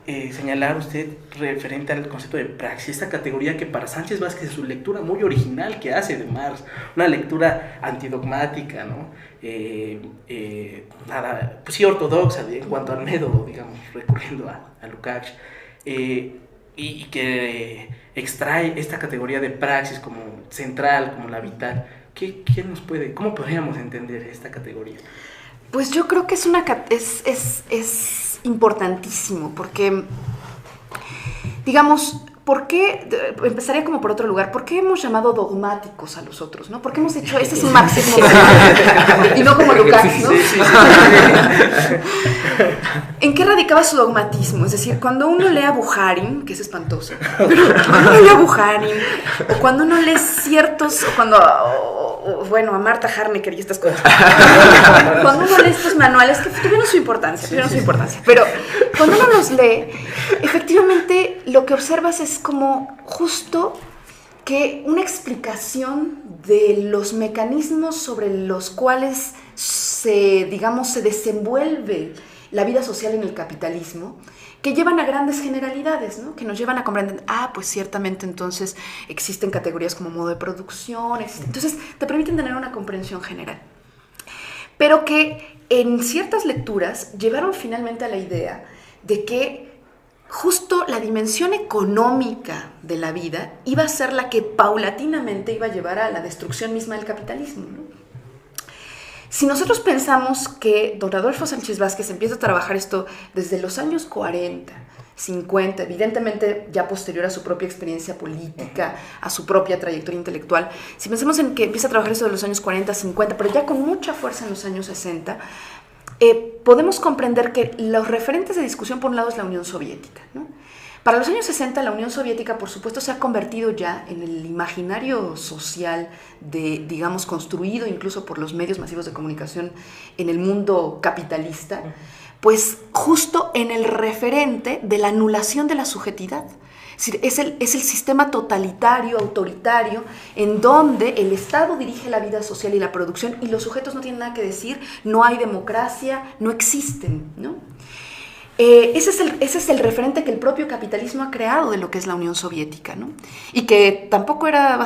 C: señalar usted referente al concepto de praxis, esta categoría que para Sánchez Vázquez es su lectura muy original que hace de Marx, una lectura antidogmática, ¿no? Nada, pues sí, ortodoxa en cuanto al método, digamos, recurriendo a Lukács, y que extrae esta categoría de praxis como central, como la vital. ¿Quién nos puede, cómo podríamos entender esta categoría?
D: Pues yo creo que es importantísimo, porque, digamos, ¿por qué? Empezaría como por otro lugar. ¿Por qué hemos llamado dogmáticos a los otros, no? ¿Por qué hemos hecho, este es un marxismo y no como Lukács, ¿no? Sí. ¿En qué radicaba su dogmatismo? Es decir, cuando uno lee a Bukharin, que es espantoso, pero cuando uno lee a Bukharin, o cuando uno lee ciertos, o bueno, a Marta Harnecker y estas cosas. Cuando uno lee estos manuales, que tuvieron su importancia, pero cuando uno los lee, efectivamente lo que observas es como justo que una explicación de los mecanismos sobre los cuales se desenvuelve la vida social en el capitalismo, que llevan a grandes generalidades, ¿no? Que nos llevan a comprender, pues ciertamente entonces existen categorías como modo de producción, entonces te permiten tener una comprensión general. Pero que en ciertas lecturas llevaron finalmente a la idea de que justo la dimensión económica de la vida iba a ser la que paulatinamente iba a llevar a la destrucción misma del capitalismo, ¿no? Si nosotros pensamos que don Adolfo Sánchez Vázquez empieza a trabajar esto desde los años 40, 50, evidentemente ya posterior a su propia experiencia política, a su propia trayectoria intelectual, si pensamos en que empieza a trabajar esto de los años 40, 50, pero ya con mucha fuerza en los años 60, podemos comprender que los referentes de discusión, por un lado, es la Unión Soviética, ¿no? Para los años 60, la Unión Soviética, por supuesto, se ha convertido ya en el imaginario social construido incluso por los medios masivos de comunicación en el mundo capitalista, pues justo en el referente de la anulación de la subjetividad. Es el sistema totalitario, autoritario, en donde el Estado dirige la vida social y la producción y los sujetos no tienen nada que decir, no hay democracia, no existen, ¿no? Ese es el referente que el propio capitalismo ha creado de lo que es la Unión Soviética, ¿no? Y que tampoco era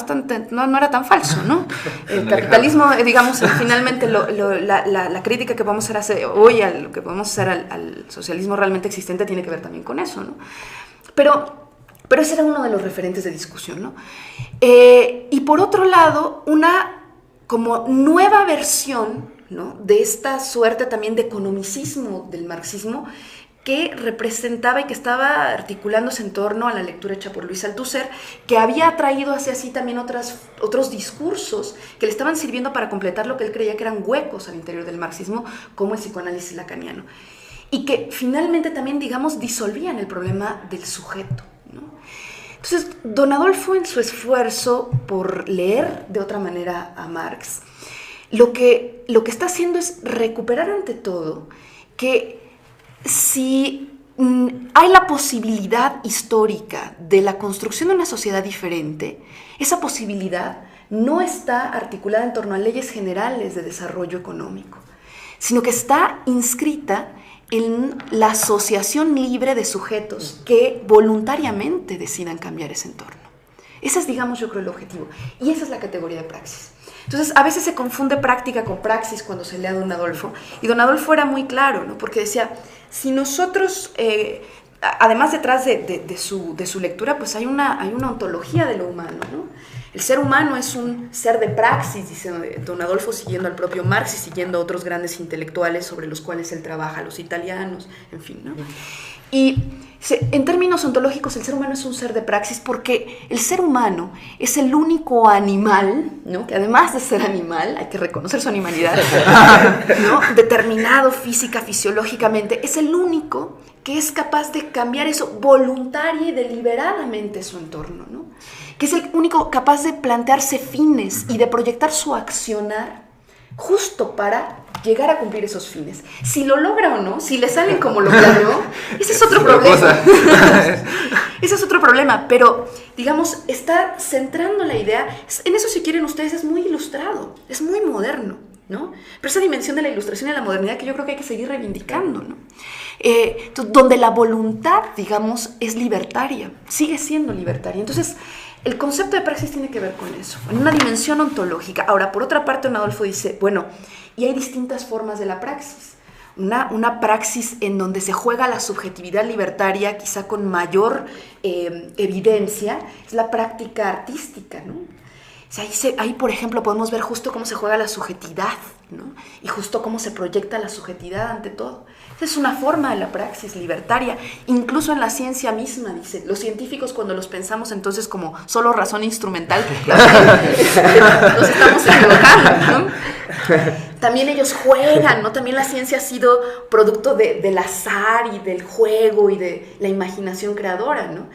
D: no era tan falso, ¿no? El capitalismo, finalmente la crítica que podemos hacer hoy a lo que podemos hacer al socialismo realmente existente tiene que ver también con eso, ¿no? Pero ese era uno de los referentes de discusión, ¿no? Y por otro lado, una como nueva versión, ¿no?, de esta suerte también de economicismo del marxismo que representaba y que estaba articulándose en torno a la lectura hecha por Luis Althusser, que había traído hacia sí también otros discursos que le estaban sirviendo para completar lo que él creía que eran huecos al interior del marxismo, como el psicoanálisis lacaniano, y que finalmente también, disolvían el problema del sujeto, ¿no? Entonces, don Adolfo, en su esfuerzo por leer de otra manera a Marx, lo que está haciendo es recuperar ante todo que si hay la posibilidad histórica de la construcción de una sociedad diferente, esa posibilidad no está articulada en torno a leyes generales de desarrollo económico, sino que está inscrita en la asociación libre de sujetos que voluntariamente decidan cambiar ese entorno. Ese es, yo creo, el objetivo. Y esa es la categoría de praxis. Entonces, a veces se confunde práctica con praxis cuando se lee a don Adolfo. Y don Adolfo era muy claro, ¿no? Porque decía, si nosotros, además detrás de su lectura, pues hay una ontología de lo humano, ¿no? El ser humano es un ser de praxis, dice don Adolfo, siguiendo al propio Marx y siguiendo a otros grandes intelectuales sobre los cuales él trabaja, los italianos, en fin, ¿no? Y en términos ontológicos, el ser humano es un ser de praxis porque el ser humano es el único animal, ¿no?, que además de ser animal, hay que reconocer su animalidad, ¿no?, determinado física, fisiológicamente, es el único que es capaz de cambiar eso voluntaria y deliberadamente su entorno, ¿no?, que es el único capaz de plantearse fines y de proyectar su accionar justo para llegar a cumplir esos fines. Si lo logra o no, si le salen como lo planeó, ese es otro problema. Ese es otro problema, pero, está centrando la idea. En eso, si quieren ustedes, es muy ilustrado, es muy moderno, ¿no? Pero esa dimensión de la ilustración y la modernidad que yo creo que hay que seguir reivindicando, ¿no? Donde la voluntad, es libertaria, sigue siendo libertaria. Entonces, el concepto de praxis tiene que ver con eso, en una dimensión ontológica. Ahora, por otra parte, don Adolfo dice, bueno, y hay distintas formas de la praxis. Una praxis en donde se juega la subjetividad libertaria, quizá con mayor evidencia, es la práctica artística, ¿no? O sea, ahí, por ejemplo, podemos ver justo cómo se juega la subjetividad, ¿no? Y justo cómo se proyecta la subjetividad ante todo. Esa es una forma de la praxis libertaria, incluso en la ciencia misma, dice. Los científicos, cuando los pensamos entonces como solo razón instrumental, nos estamos equivocando, ¿no? También ellos juegan, ¿no? También la ciencia ha sido producto del azar y del juego y de la imaginación creadora, ¿no?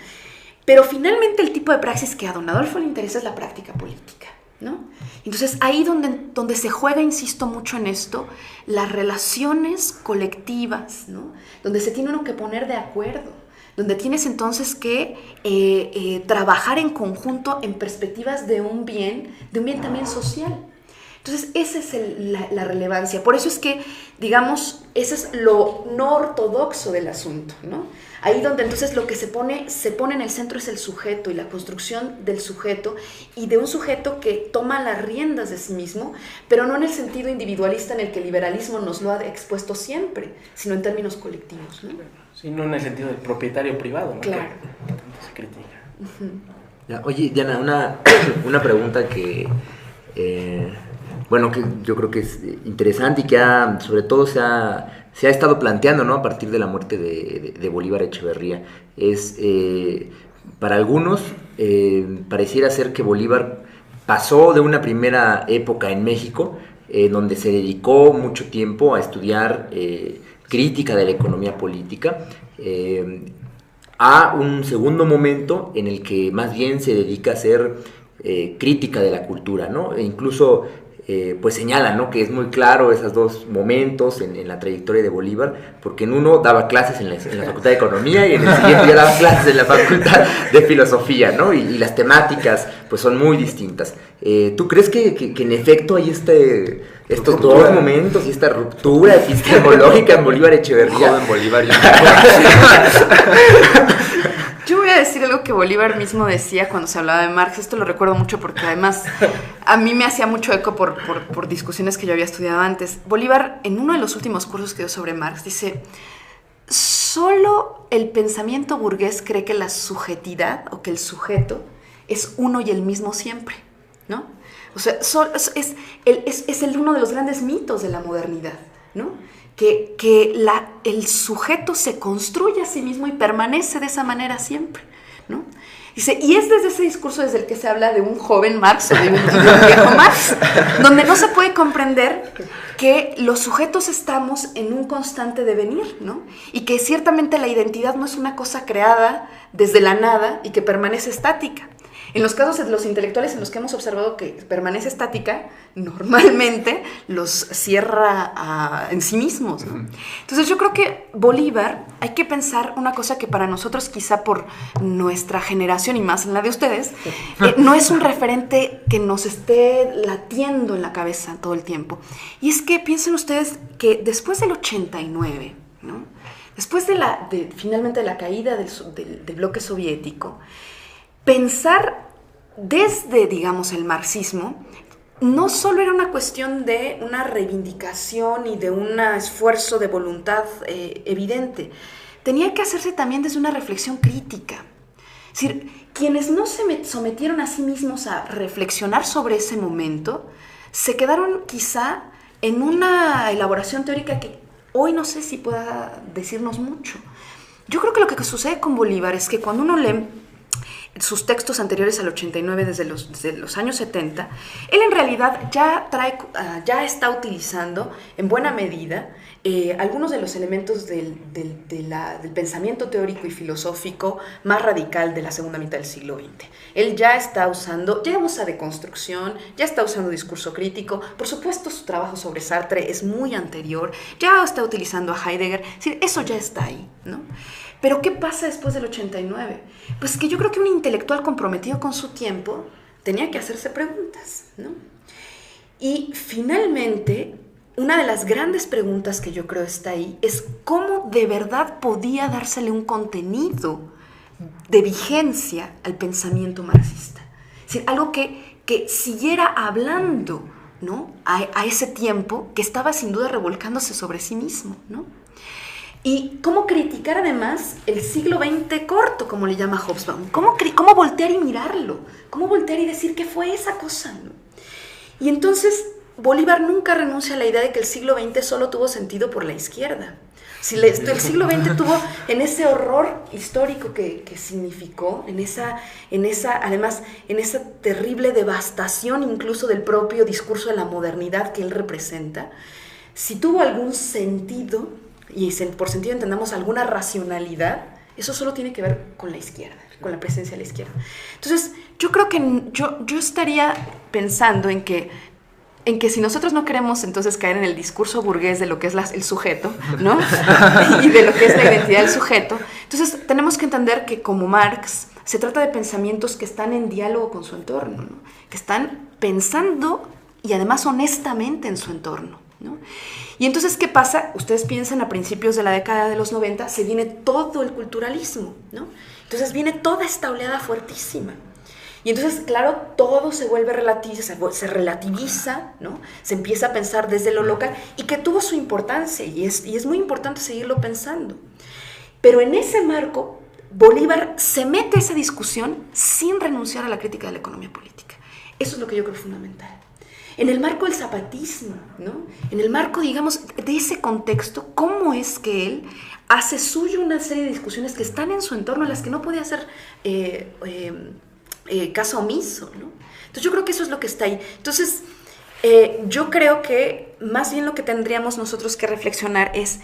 D: Pero finalmente el tipo de praxis que a don Adolfo le interesa es la práctica política, ¿no? Entonces, ahí donde se juega, insisto mucho en esto, las relaciones colectivas, ¿no? Donde se tiene uno que poner de acuerdo, donde tienes entonces que trabajar en conjunto en perspectivas de un bien también social. Entonces, esa es la relevancia. Por eso es que, digamos, ese es lo no ortodoxo del asunto, ¿no? Ahí donde entonces lo que se pone en el centro es el sujeto y la construcción del sujeto, y de un sujeto que toma las riendas de sí mismo, pero no en el sentido individualista en el que el liberalismo nos lo ha expuesto siempre, sino en términos colectivos, ¿no?
C: Sí, no en el sentido del propietario privado, ¿no?
D: Claro.
C: Que tanto se critica.
D: Uh-huh.
B: Ya, oye, Diana, una pregunta que... bueno, que yo creo que es interesante y que sobre todo se ha estado planteando, ¿no? A partir de la muerte de Bolívar Echeverría. Para algunos, pareciera ser que Bolívar pasó de una primera época en México, donde se dedicó mucho tiempo a estudiar crítica de la economía política, a un segundo momento en el que más bien se dedica a hacer crítica de la cultura, ¿no? E incluso pues señalan, ¿no? Que es muy claro esos dos momentos en la trayectoria de Bolívar, porque en uno daba clases en la Facultad de Economía y en el siguiente ya daba clases en la Facultad de Filosofía, ¿no? Y las temáticas pues son muy distintas. ¿Tú crees que en efecto hay estos dos momentos y esta ruptura epistemológica en Bolívar Echeverría?
A: Joven Bolívar.
D: Yo voy a decir algo que Bolívar mismo decía cuando se hablaba de Marx. Esto lo recuerdo mucho porque además a mí me hacía mucho eco por discusiones que yo había estudiado antes. Bolívar, en uno de los últimos cursos que dio sobre Marx, dice: solo el pensamiento burgués cree que la subjetividad o que el sujeto es uno y el mismo siempre, ¿no? O sea, es uno de los grandes mitos de la modernidad, ¿no? Que el sujeto se construye a sí mismo y permanece de esa manera siempre, ¿no? Dice, y es desde ese discurso desde el que se habla de un joven Marx o de un viejo Marx, donde no se puede comprender que los sujetos estamos en un constante devenir, ¿no? Y que ciertamente la identidad no es una cosa creada desde la nada y que permanece estática. En los casos de los intelectuales en los que hemos observado que permanece estática, normalmente los cierra en sí mismos, ¿no? Entonces yo creo que Bolívar, hay que pensar una cosa que para nosotros quizá por nuestra generación y más en la de ustedes, no es un referente que nos esté latiendo en la cabeza todo el tiempo. Y es que piensen ustedes que después del 89, ¿no? Después finalmente de la caída del bloque soviético, pensar desde, digamos, el marxismo no solo era una cuestión de una reivindicación y de un esfuerzo de voluntad evidente, tenía que hacerse también desde una reflexión crítica. Es decir, quienes no se sometieron a sí mismos a reflexionar sobre ese momento, se quedaron quizá en una elaboración teórica que hoy no sé si pueda decirnos mucho. Yo creo que lo que sucede con Bolívar es que cuando uno lee sus textos anteriores al 89, desde los años 70, él en realidad ya está utilizando en buena medida algunos de los elementos del pensamiento teórico y filosófico más radical de la segunda mitad del siglo XX. Él ya usa deconstrucción, ya está usando discurso crítico, por supuesto su trabajo sobre Sartre es muy anterior, ya está utilizando a Heidegger, es decir, eso ya está ahí, ¿no? Pero ¿qué pasa después del 89? Pues que yo creo que un intelectual comprometido con su tiempo tenía que hacerse preguntas, ¿no? Y finalmente, una de las grandes preguntas que yo creo está ahí es cómo de verdad podía dársele un contenido de vigencia al pensamiento marxista. Es decir, algo que siguiera hablando, ¿no? a ese tiempo que estaba sin duda revolcándose sobre sí mismo, ¿no? Y cómo criticar además el siglo XX corto, como le llama Hobsbawm. Cómo voltear y mirarlo. Cómo voltear y decir qué fue esa cosa, ¿no? Y entonces Bolívar nunca renuncia a la idea de que el siglo XX solo tuvo sentido por la izquierda. Si el siglo XX tuvo en ese horror histórico que significó, en esa terrible devastación incluso del propio discurso de la modernidad que él representa, si tuvo algún sentido, y por sentido entendamos alguna racionalidad, Eso solo tiene que ver con la izquierda, con la presencia de la izquierda. Entonces, yo creo que yo estaría pensando en que si nosotros no queremos entonces caer en el discurso burgués de lo que es el sujeto, ¿no? Y de lo que es la identidad del sujeto, entonces tenemos que entender que como Marx se trata de pensamientos que están en diálogo con su entorno, ¿no? Que están pensando y además honestamente en su entorno, ¿no? Y entonces, ¿qué pasa? Ustedes piensan a principios de la década de los 90, se viene todo el culturalismo, ¿no? Entonces viene toda esta oleada fuertísima. Y entonces, claro, todo se vuelve se relativiza, ¿no? Se empieza a pensar desde lo local y que tuvo su importancia y es muy importante seguirlo pensando. Pero en ese marco, Bolívar se mete a esa discusión sin renunciar a la crítica de la economía política. Eso es lo que yo creo fundamental. En el marco del zapatismo, ¿no? En el marco, digamos, de ese contexto, ¿cómo es que él hace suyo una serie de discusiones que están en su entorno, a las que no puede hacer caso omiso, ¿no? Entonces yo creo que eso es lo que está ahí. Entonces yo creo que más bien lo que tendríamos nosotros que reflexionar es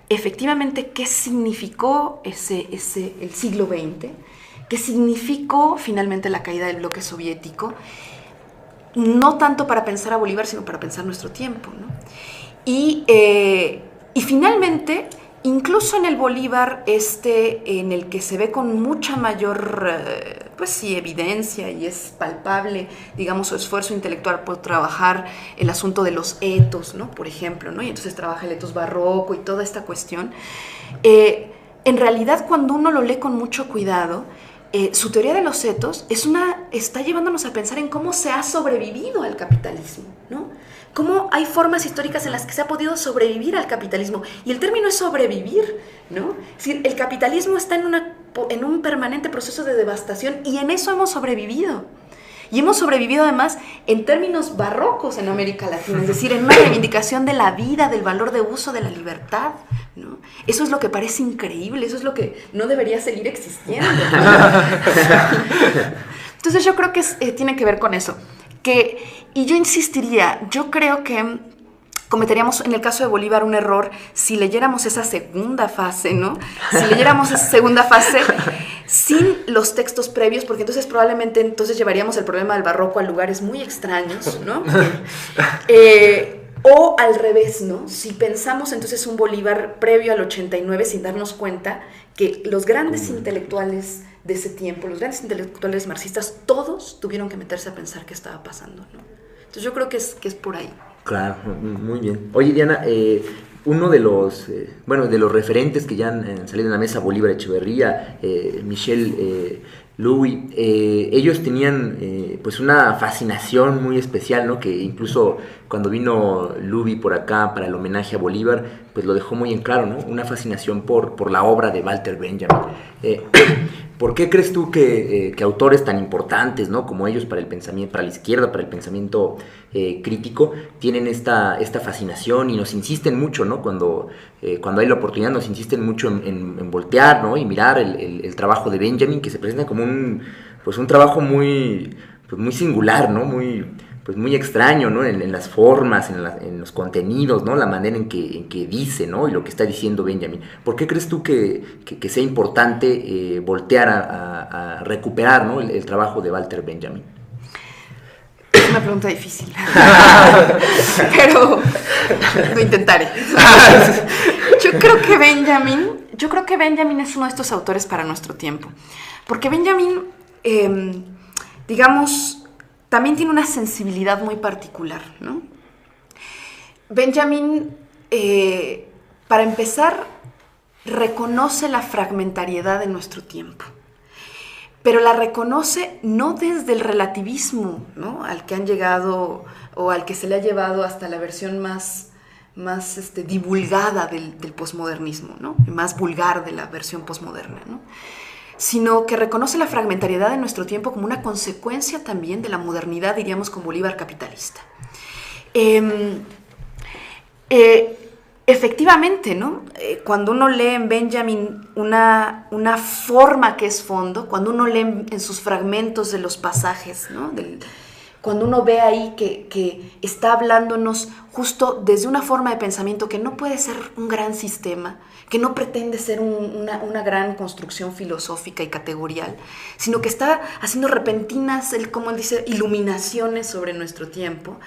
D: efectivamente qué significó el siglo XX, qué significó finalmente la caída del bloque soviético, no tanto para pensar a Bolívar, sino para pensar nuestro tiempo, ¿no? Y finalmente, incluso en el Bolívar en el que se ve con mucha mayor, pues sí, evidencia y es palpable, digamos, su esfuerzo intelectual por trabajar el asunto de los etos, ¿no? Por ejemplo, ¿no? Y entonces trabaja el etos barroco y toda esta cuestión. En realidad, cuando uno lo lee con mucho cuidado, su teoría de los etos está llevándonos a pensar en cómo se ha sobrevivido al capitalismo, ¿no? Cómo hay formas históricas en las que se ha podido sobrevivir al capitalismo. Y el término es sobrevivir, ¿no? Es decir, el capitalismo está en un permanente proceso de devastación y en eso hemos sobrevivido. Y hemos sobrevivido además en términos barrocos en América Latina, es decir, en una reivindicación de la vida, del valor de uso, de la libertad, ¿no? Eso es lo que parece increíble, eso es lo que no debería seguir existiendo, ¿no? Entonces yo creo que tiene que ver con eso. Y yo insistiría, yo creo que cometeríamos en el caso de Bolívar un error si leyéramos esa segunda fase, ¿no? Si leyéramos esa segunda fase sin los textos previos, porque entonces probablemente llevaríamos el problema del barroco a lugares muy extraños, ¿no? O al revés, ¿no? Si pensamos entonces un Bolívar previo al 89 sin darnos cuenta que los grandes intelectuales de ese tiempo, los grandes intelectuales marxistas, todos tuvieron que meterse a pensar qué estaba pasando, ¿no? Entonces yo creo que es por ahí.
B: Claro, muy bien. Oye, Diana, uno de los referentes que ya han salido en la mesa, Bolívar Echeverría, Michel Louis, ellos tenían pues una fascinación muy especial, ¿no? Que incluso cuando vino Louis por acá para el homenaje a Bolívar, pues lo dejó muy en claro, ¿no? Una fascinación por la obra de Walter Benjamin. ¿Por qué crees tú que autores tan importantes, ¿no? Como ellos para el pensamiento, para la izquierda, para el pensamiento crítico, tienen esta fascinación y nos insisten mucho, ¿no? Cuando hay la oportunidad, nos insisten mucho en voltear, ¿no? Y mirar el trabajo de Benjamin, que se presenta como un trabajo muy singular, ¿no? Muy extraño, ¿no? En las formas, en los contenidos, ¿no? La manera en que dice, ¿no? Y lo que está diciendo Benjamin. ¿Por qué crees tú que sea importante voltear a recuperar, ¿no? el trabajo de Walter Benjamin?
D: Es una pregunta difícil, pero lo intentaré. Yo creo que Benjamin es uno de estos autores para nuestro tiempo, porque Benjamin, digamos, también tiene una sensibilidad muy particular, ¿no? Benjamin, para empezar, reconoce la fragmentariedad de nuestro tiempo, pero la reconoce no desde el relativismo, ¿no? Al que han llegado o al que se le ha llevado hasta la versión más divulgada del posmodernismo, ¿no? Más vulgar de la versión posmoderna, ¿no? Sino que reconoce la fragmentariedad de nuestro tiempo como una consecuencia también de la modernidad, diríamos, con Bolívar capitalista. Efectivamente, ¿no? Cuando uno lee en Benjamin una forma que es fondo, cuando uno lee en sus fragmentos de los pasajes, ¿no? Cuando uno ve ahí que está hablándonos justo desde una forma de pensamiento que no puede ser un gran sistema, que no pretende ser una gran construcción filosófica y categorial, sino que está haciendo repentinas, como él dice, iluminaciones sobre nuestro tiempo,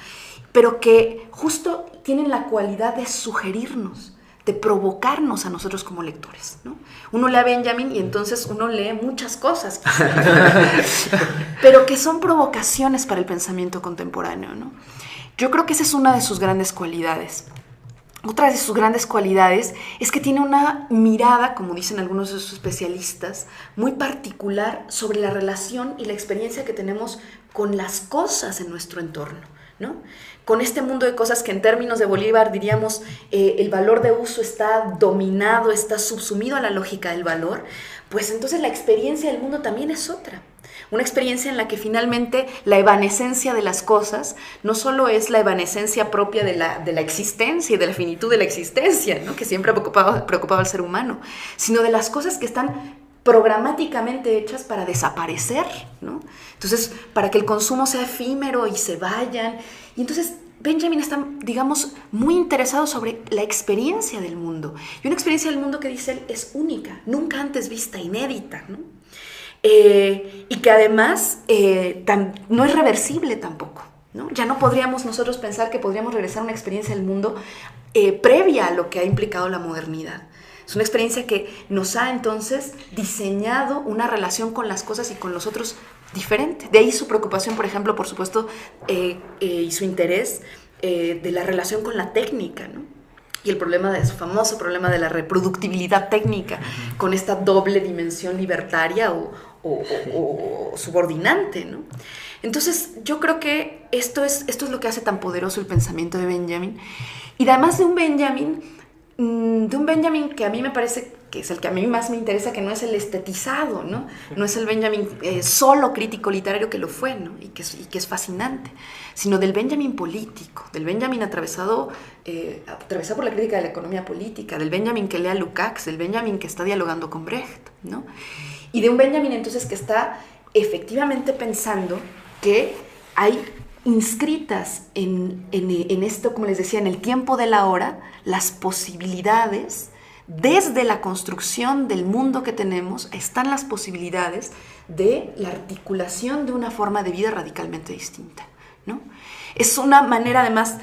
D: pero que justo tienen la cualidad de sugerirnos, de provocarnos a nosotros como lectores, ¿no? Uno lee a Benjamin y entonces uno lee muchas cosas, pero que son provocaciones para el pensamiento contemporáneo, ¿no? Yo creo que esa es una de sus grandes cualidades. Otra de sus grandes cualidades es que tiene una mirada, como dicen algunos de sus especialistas, muy particular sobre la relación y la experiencia que tenemos con las cosas en nuestro entorno, ¿no? Con este mundo de cosas que en términos de Bolívar diríamos el valor de uso está dominado, está subsumido a la lógica del valor, pues entonces la experiencia del mundo también es otra. Una experiencia en la que finalmente la evanescencia de las cosas no solo es la evanescencia propia de la existencia y de la finitud de la existencia, ¿no? Que siempre ha preocupado al ser humano, sino de las cosas que están programáticamente hechas para desaparecer, ¿no? Entonces, para que el consumo sea efímero y se vayan. Y entonces Benjamin está, digamos, muy interesado sobre la experiencia del mundo. Y una experiencia del mundo que dice él es única, nunca antes vista, inédita, ¿no? Y que además no es reversible tampoco, ¿no? Ya no podríamos nosotros pensar que podríamos regresar a una experiencia del mundo previa a lo que ha implicado la modernidad. Es una experiencia que nos ha entonces diseñado una relación con las cosas y con los otros diferente. De ahí su preocupación, por ejemplo, por supuesto, y su interés de la relación con la técnica, ¿no? Y el problema de su famoso problema de la reproductibilidad técnica, con esta doble dimensión libertaria o subordinante, ¿no? Entonces, yo creo que esto es lo que hace tan poderoso el pensamiento de Benjamin. Y además de un Benjamin que a mí me parece que es el que a mí más me interesa, que no es el estetizado, ¿no? No es el Benjamin solo crítico literario, que lo fue, ¿no? y que es fascinante, sino del Benjamin político, del Benjamin atravesado por la crítica de la economía política, del Benjamin que lee a Lukács, del Benjamin que está dialogando con Brecht, ¿no? Y de un Benjamin entonces que está efectivamente pensando que hay inscritas en esto, como les decía, en el tiempo de la hora, las posibilidades. Desde la construcción del mundo que tenemos están las posibilidades de la articulación de una forma de vida radicalmente distinta, ¿no? Es una manera además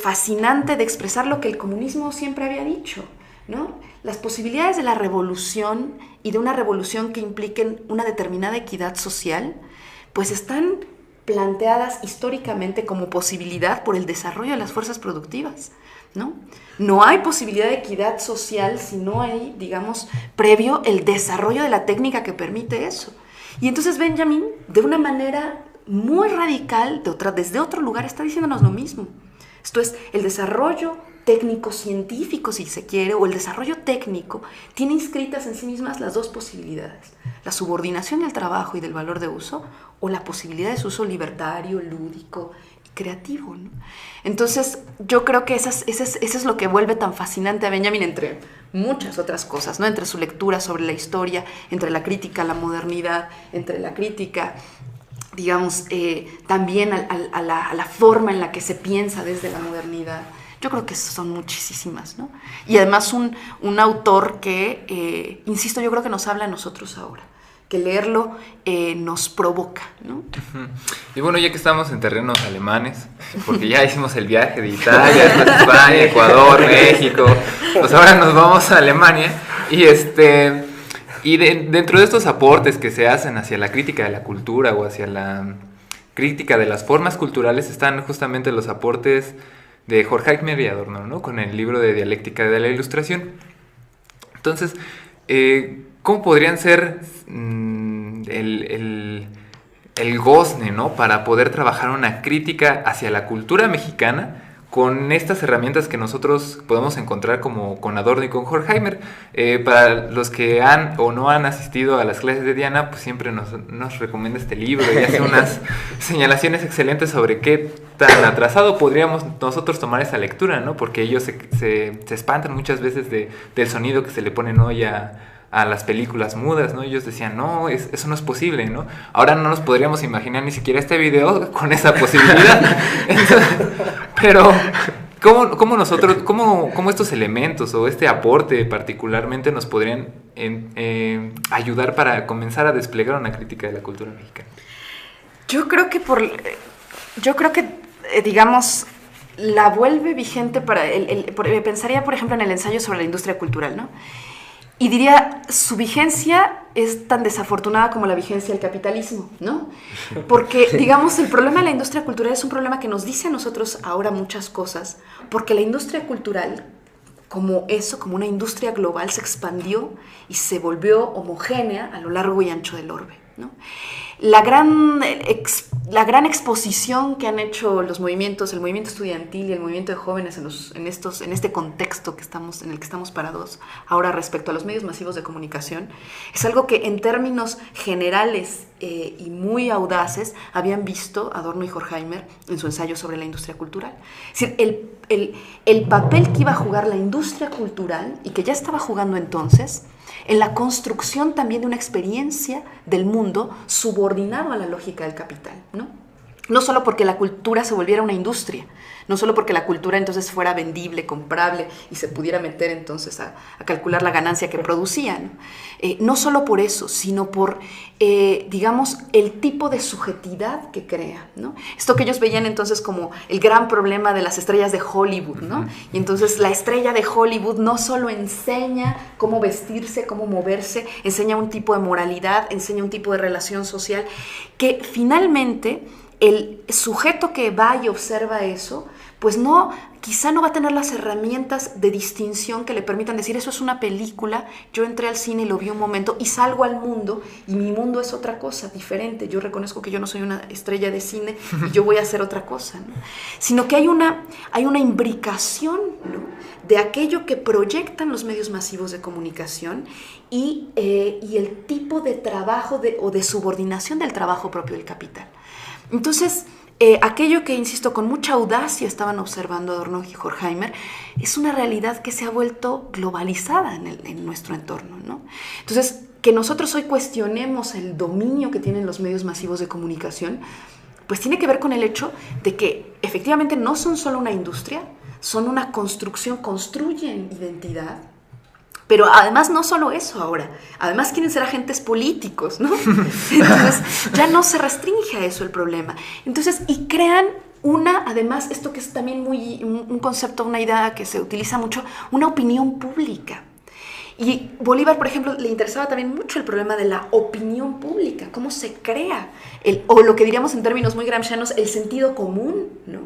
D: fascinante de expresar lo que el comunismo siempre había dicho, ¿no? Las posibilidades de la revolución y de una revolución que impliquen una determinada equidad social, pues están planteadas históricamente como posibilidad por el desarrollo de las fuerzas productivas, ¿no? No hay posibilidad de equidad social si no hay, digamos, previo el desarrollo de la técnica que permite eso. Y entonces Benjamin, de una manera muy radical, desde otro lugar, está diciéndonos lo mismo. Esto es, el desarrollo técnico-científico, si se quiere, o el desarrollo técnico, tiene inscritas en sí mismas las dos posibilidades: la subordinación del trabajo y del valor de uso, o la posibilidad de su uso libertario, lúdico y creativo, ¿no? Entonces, yo creo que eso es lo que vuelve tan fascinante a Benjamin, entre muchas otras cosas, ¿no? Entre su lectura sobre la historia, entre la crítica a la modernidad, entre la crítica, digamos, también a la forma en la que se piensa desde la modernidad. Yo creo que son muchísimas, ¿no? Y además un autor que, insisto, yo creo que nos habla a nosotros ahora, que leerlo nos provoca, ¿no?
A: Y bueno, ya que estamos en terrenos alemanes, porque ya hicimos el viaje de Italia, después España, Ecuador, México, pues ahora nos vamos a Alemania y dentro de estos aportes que se hacen hacia la crítica de la cultura o hacia la crítica de las formas culturales están justamente los aportes de Horkheimer y Adorno, ¿no? Con el libro de Dialéctica de la Ilustración. Entonces, ¿cómo podrían ser el gozne, ¿no? Para poder trabajar una crítica hacia la cultura mexicana con estas herramientas que nosotros podemos encontrar como con Adorno y con Horkheimer? Para los que han o no han asistido a las clases de Diana, pues siempre nos recomienda este libro y hace unas señalaciones excelentes sobre qué tan atrasado podríamos nosotros tomar esa lectura, ¿no? Porque ellos se espantan muchas veces del sonido que se le ponen hoy a las películas mudas, ¿no? Ellos decían, no, eso no es posible, ¿no? Ahora no nos podríamos imaginar ni siquiera este video con esa posibilidad. Entonces, pero, ¿Cómo estos elementos o este aporte particularmente nos podrían ayudar para comenzar a desplegar una crítica de la cultura mexicana?
D: Yo creo que digamos, la vuelve vigente pensaría, por ejemplo, en el ensayo sobre la industria cultural, ¿no? Y diría, su vigencia es tan desafortunada como la vigencia del capitalismo, ¿no? Porque, digamos, el problema de la industria cultural es un problema que nos dice a nosotros ahora muchas cosas, porque la industria cultural, como una industria global, se expandió y se volvió homogénea a lo largo y ancho del orbe, ¿no? La gran exposición que han hecho los movimientos, el movimiento estudiantil y el movimiento de jóvenes en este contexto en el que estamos parados ahora respecto a los medios masivos de comunicación, es algo que en términos generales y muy audaces habían visto Adorno y Horkheimer en su ensayo sobre la industria cultural. Es decir, el papel que iba a jugar la industria cultural y que ya estaba jugando entonces en la construcción también de una experiencia del mundo subordinado a la lógica del capital, ¿no? No solo porque la cultura se volviera una industria, no solo porque la cultura entonces fuera vendible, comprable y se pudiera meter entonces a calcular la ganancia que producía, ¿no? No solo por eso, sino por, digamos, el tipo de subjetividad que crea, ¿no? Esto que ellos veían entonces como el gran problema de las estrellas de Hollywood, ¿no? Y entonces la estrella de Hollywood no solo enseña cómo vestirse, cómo moverse, enseña un tipo de moralidad, enseña un tipo de relación social, que finalmente el sujeto que va y observa eso, pues quizá no va a tener las herramientas de distinción que le permitan decir, eso es una película, yo entré al cine y lo vi un momento y salgo al mundo y mi mundo es otra cosa, diferente, yo reconozco que yo no soy una estrella de cine y yo voy a hacer otra cosa, ¿no? Sino que hay una imbricación, ¿no?, de aquello que proyectan los medios masivos de comunicación y el tipo de trabajo o de subordinación del trabajo propio del capital. Entonces, aquello que, insisto, con mucha audacia estaban observando Adorno y Horkheimer, es una realidad que se ha vuelto globalizada en nuestro entorno, ¿no? Entonces, que nosotros hoy cuestionemos el dominio que tienen los medios masivos de comunicación, pues tiene que ver con el hecho de que efectivamente no son solo una industria, son una construcción, construyen identidad. Pero además no solo eso ahora, además quieren ser agentes políticos, ¿no? Entonces ya no se restringe a eso el problema. Entonces, y crean además, esto que es también un concepto, una idea que se utiliza mucho, una opinión pública. Y Bolívar, por ejemplo, le interesaba también mucho el problema de la opinión pública, cómo se crea, o lo que diríamos en términos muy gramscianos, el sentido común, ¿no?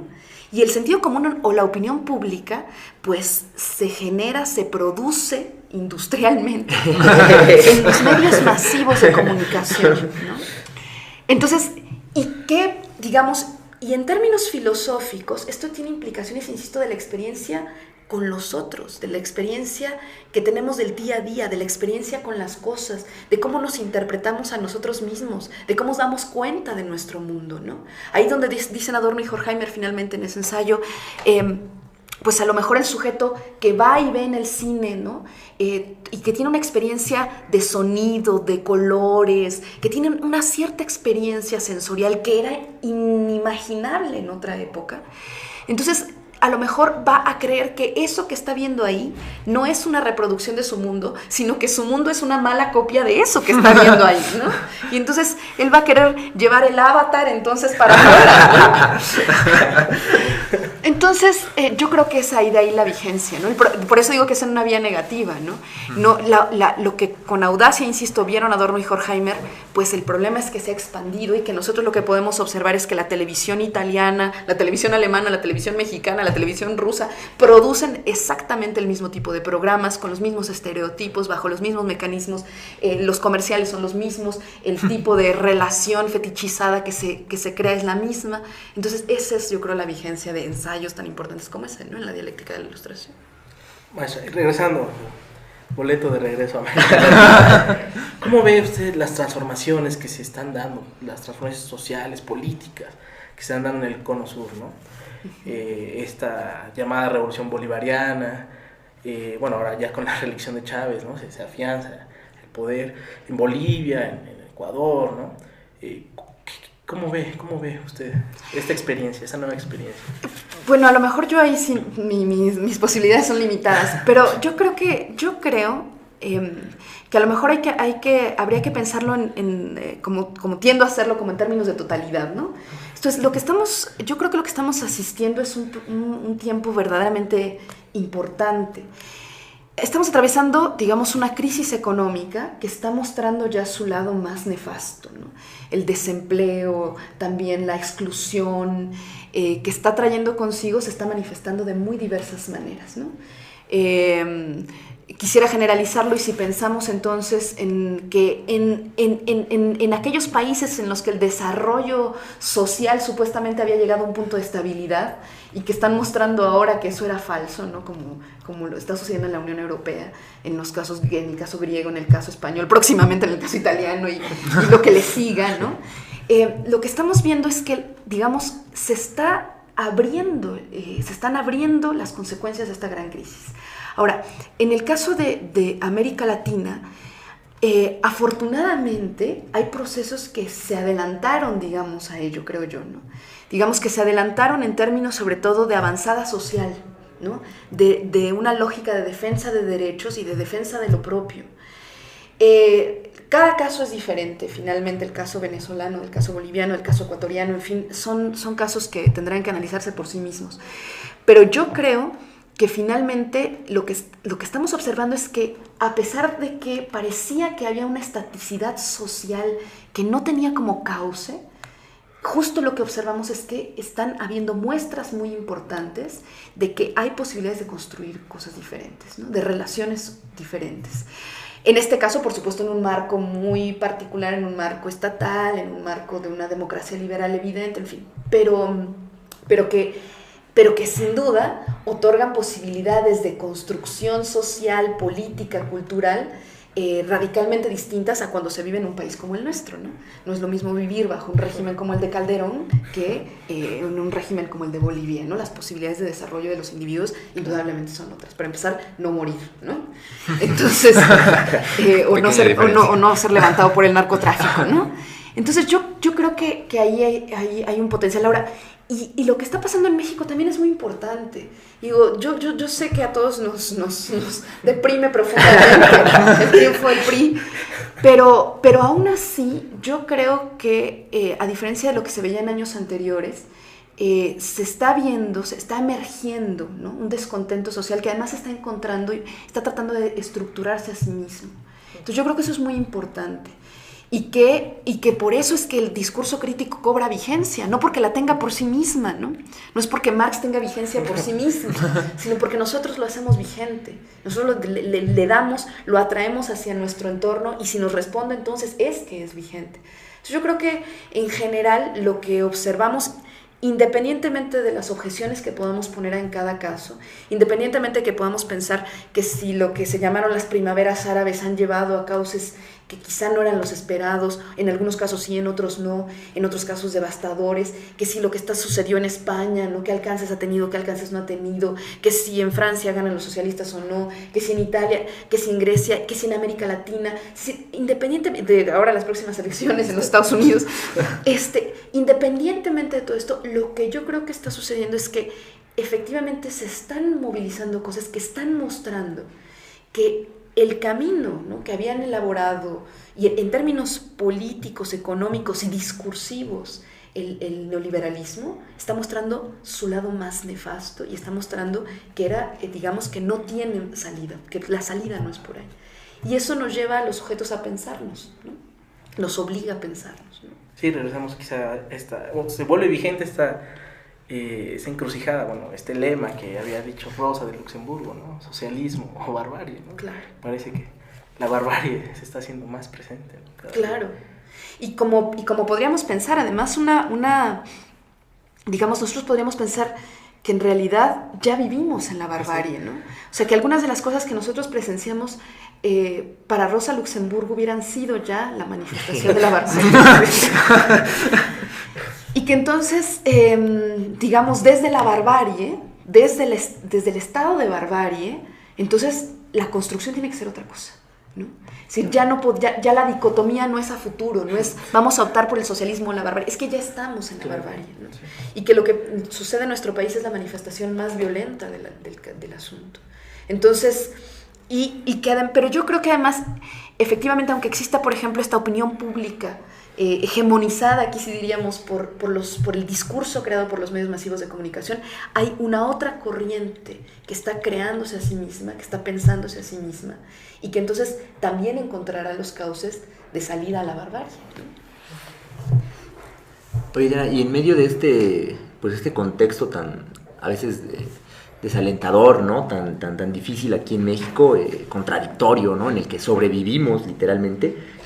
D: Y el sentido común o la opinión pública, pues se genera, se produce industrialmente en los medios masivos de comunicación, ¿no? Entonces, y en términos filosóficos, esto tiene implicaciones, insisto, de la experiencia con los otros, de la experiencia que tenemos del día a día, de la experiencia con las cosas, de cómo nos interpretamos a nosotros mismos, de cómo nos damos cuenta de nuestro mundo, ¿no? Ahí donde dicen Adorno y Horkheimer finalmente en ese ensayo, pues a lo mejor el sujeto que va y ve en el cine, ¿no? Y que tiene una experiencia de sonido, de colores, que tiene una cierta experiencia sensorial que era inimaginable en otra época. Entonces, a lo mejor va a creer que eso que está viendo ahí no es una reproducción de su mundo, sino que su mundo es una mala copia de eso que está viendo ahí, ¿no? Y entonces él va a querer llevar el avatar entonces para afuera, ¿no? Entonces, yo creo que es ahí de ahí la vigencia, ¿no? Por eso digo que es en una vía negativa, ¿no? Lo que con audacia, insisto, vieron Adorno y Horkheimer, pues el problema es que se ha expandido y que nosotros lo que podemos observar es que la televisión italiana, la televisión alemana, la televisión mexicana, la televisión rusa, producen exactamente el mismo tipo de programas, con los mismos estereotipos, bajo los mismos mecanismos, los comerciales son los mismos, el tipo de relación fetichizada que se crea es la misma. Entonces, esa es, yo creo, la vigencia de ensayos tan importantes como ese, ¿no?, en la dialéctica de la ilustración.
C: Bueno, regresando, boleto de regreso a México. ¿Cómo ve usted las transformaciones que se están dando, las transformaciones sociales, políticas, que se están dando en el cono sur, ¿no? Esta llamada revolución bolivariana, bueno, ahora ya con la reelección de Chávez, ¿no? Se afianza el poder en Bolivia, en Ecuador, ¿no? ¿Cómo ve usted esta experiencia, esta nueva experiencia?
D: Bueno, a lo mejor yo ahí sí, mis posibilidades son limitadas, pero yo creo que a lo mejor habría que pensarlo como tiendo a hacerlo, como en términos de totalidad, ¿no? Entonces, yo creo que lo que estamos asistiendo es un tiempo verdaderamente importante. Estamos atravesando, digamos, una crisis económica que está mostrando ya su lado más nefasto, ¿no? El desempleo, también la exclusión que está trayendo consigo se está manifestando de muy diversas maneras, ¿no? Quisiera generalizarlo, y si pensamos entonces en que en aquellos países en los que el desarrollo social supuestamente había llegado a un punto de estabilidad y que están mostrando ahora que eso era falso, ¿no? Como lo está sucediendo en la Unión Europea, en el caso griego, en el caso español, próximamente en el caso italiano y lo que le siga, ¿no? Lo que estamos viendo es que, digamos, se están abriendo las consecuencias de esta gran crisis. Ahora, en el caso de América Latina, afortunadamente hay procesos que se adelantaron, digamos, a ello, creo yo, ¿no? Digamos que se adelantaron en términos sobre todo de avanzada social, ¿no? De una lógica de defensa de derechos y de defensa de lo propio. Cada caso es diferente, finalmente, el caso venezolano, el caso boliviano, el caso ecuatoriano, en fin, son casos que tendrán que analizarse por sí mismos. Pero yo creo que finalmente lo que estamos observando es que, a pesar de que parecía que había una estaticidad social que no tenía como cauce, justo lo que observamos es que están habiendo muestras muy importantes de que hay posibilidades de construir cosas diferentes, ¿no? De relaciones diferentes. En este caso, por supuesto, en un marco muy particular, en un marco estatal, en un marco de una democracia liberal evidente, en fin, pero que sin duda otorgan posibilidades de construcción social, política, cultural, radicalmente distintas a cuando se vive en un país como el nuestro, ¿no? No es lo mismo vivir bajo un régimen como el de Calderón que en un régimen como el de Bolivia, ¿no? Las posibilidades de desarrollo de los individuos indudablemente son otras. Para empezar, no morir, ¿no? Entonces, o no ser levantado por el narcotráfico, ¿no? Entonces yo creo que ahí hay un potencial. Ahora, y lo que está pasando en México también es muy importante. Digo, yo sé que a todos nos deprime profundamente el triunfo del PRI, pero aún así yo creo que, a diferencia de lo que se veía en años anteriores, se está viendo, se está emergiendo, ¿no? Un descontento social que además se está encontrando y está tratando de estructurarse a sí mismo. Entonces yo creo que eso es muy importante. Y que por eso es que el discurso crítico cobra vigencia, no porque la tenga por sí misma, ¿no? No es porque Marx tenga vigencia por sí mismo, sino porque nosotros lo hacemos vigente. Nosotros le damos, lo atraemos hacia nuestro entorno, y si nos responde, entonces es que es vigente. Entonces yo creo que en general lo que observamos, independientemente de las objeciones que podamos poner en cada caso, independientemente de que podamos pensar que si lo que se llamaron las primaveras árabes han llevado a cauces que quizá no eran los esperados, en algunos casos sí, en otros no, en otros casos devastadores, que si lo que sucedió en España, ¿no? ¿Qué alcances ha tenido, qué alcances no ha tenido? Que si en Francia ganan los socialistas o no, que si en Italia, que si en Grecia, que si en América Latina, independientemente de ahora las próximas elecciones en los Estados Unidos, independientemente de todo esto, lo que yo creo que está sucediendo es que efectivamente se están movilizando cosas que están mostrando que el camino, ¿no? Que habían elaborado, y en términos políticos, económicos y discursivos, el neoliberalismo está mostrando su lado más nefasto, y está mostrando que digamos que no tiene salida, que la salida no es por ahí. Y eso nos lleva a los sujetos a pensarnos, ¿no? Nos obliga a pensarnos, ¿no?
C: Sí, regresamos quizá a se vuelve vigente esa encrucijada, bueno, este lema que había dicho Rosa de Luxemburgo, ¿no? Socialismo o barbarie, ¿no?
D: Claro.
C: Parece que la barbarie se está haciendo más presente, ¿no?
D: Claro. Y como podríamos pensar, además, digamos, nosotros podríamos pensar que en realidad ya vivimos en la barbarie, ¿no? O sea, que algunas de las cosas que nosotros presenciamos para Rosa Luxemburgo hubieran sido ya la manifestación de la barbarie. Y que entonces, digamos, desde la barbarie, desde el estado de barbarie, entonces la construcción tiene que ser otra cosa, ¿no? Es decir, ya la dicotomía no es a futuro, no es vamos a optar por el socialismo o la barbarie, es que ya estamos en la barbarie, ¿no? Y que lo que sucede en nuestro país es la manifestación más violenta del asunto. Entonces, pero yo creo que además, efectivamente, aunque exista, por ejemplo, esta opinión pública hegemonizada, aquí sí diríamos, por el discurso creado por los medios masivos de comunicación, hay una otra corriente que está creándose a sí misma, que está pensándose a sí misma, y que entonces también encontrará los cauces de salida a la barbarie, ¿no?
B: Oye, Diana, y en medio de este contexto tan, a veces, desalentador, ¿no? Tan difícil aquí en México, contradictorio, ¿no? En el que sobrevivimos literalmente,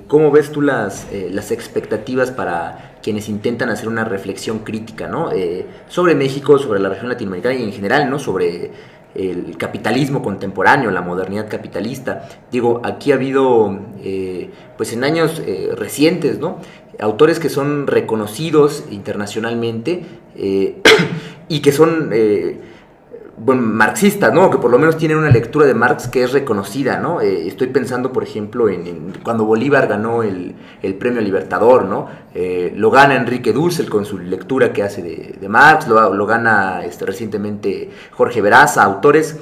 B: ¿cómo ves tú las expectativas para quienes intentan hacer una reflexión crítica, ¿no? Sobre México, sobre la región latinoamericana y en general, ¿no? Sobre el capitalismo contemporáneo, la modernidad capitalista? Digo, aquí ha habido, pues en años recientes, ¿no? Autores que son reconocidos internacionalmente y que son bueno, marxistas, ¿no? Que por lo menos tienen una lectura de Marx que es reconocida, ¿no? Estoy pensando, por ejemplo, en cuando Bolívar ganó el Premio Libertador, ¿no? Lo gana Enrique Dussel con su lectura que hace de Marx, lo gana recientemente Jorge Veraza, autores,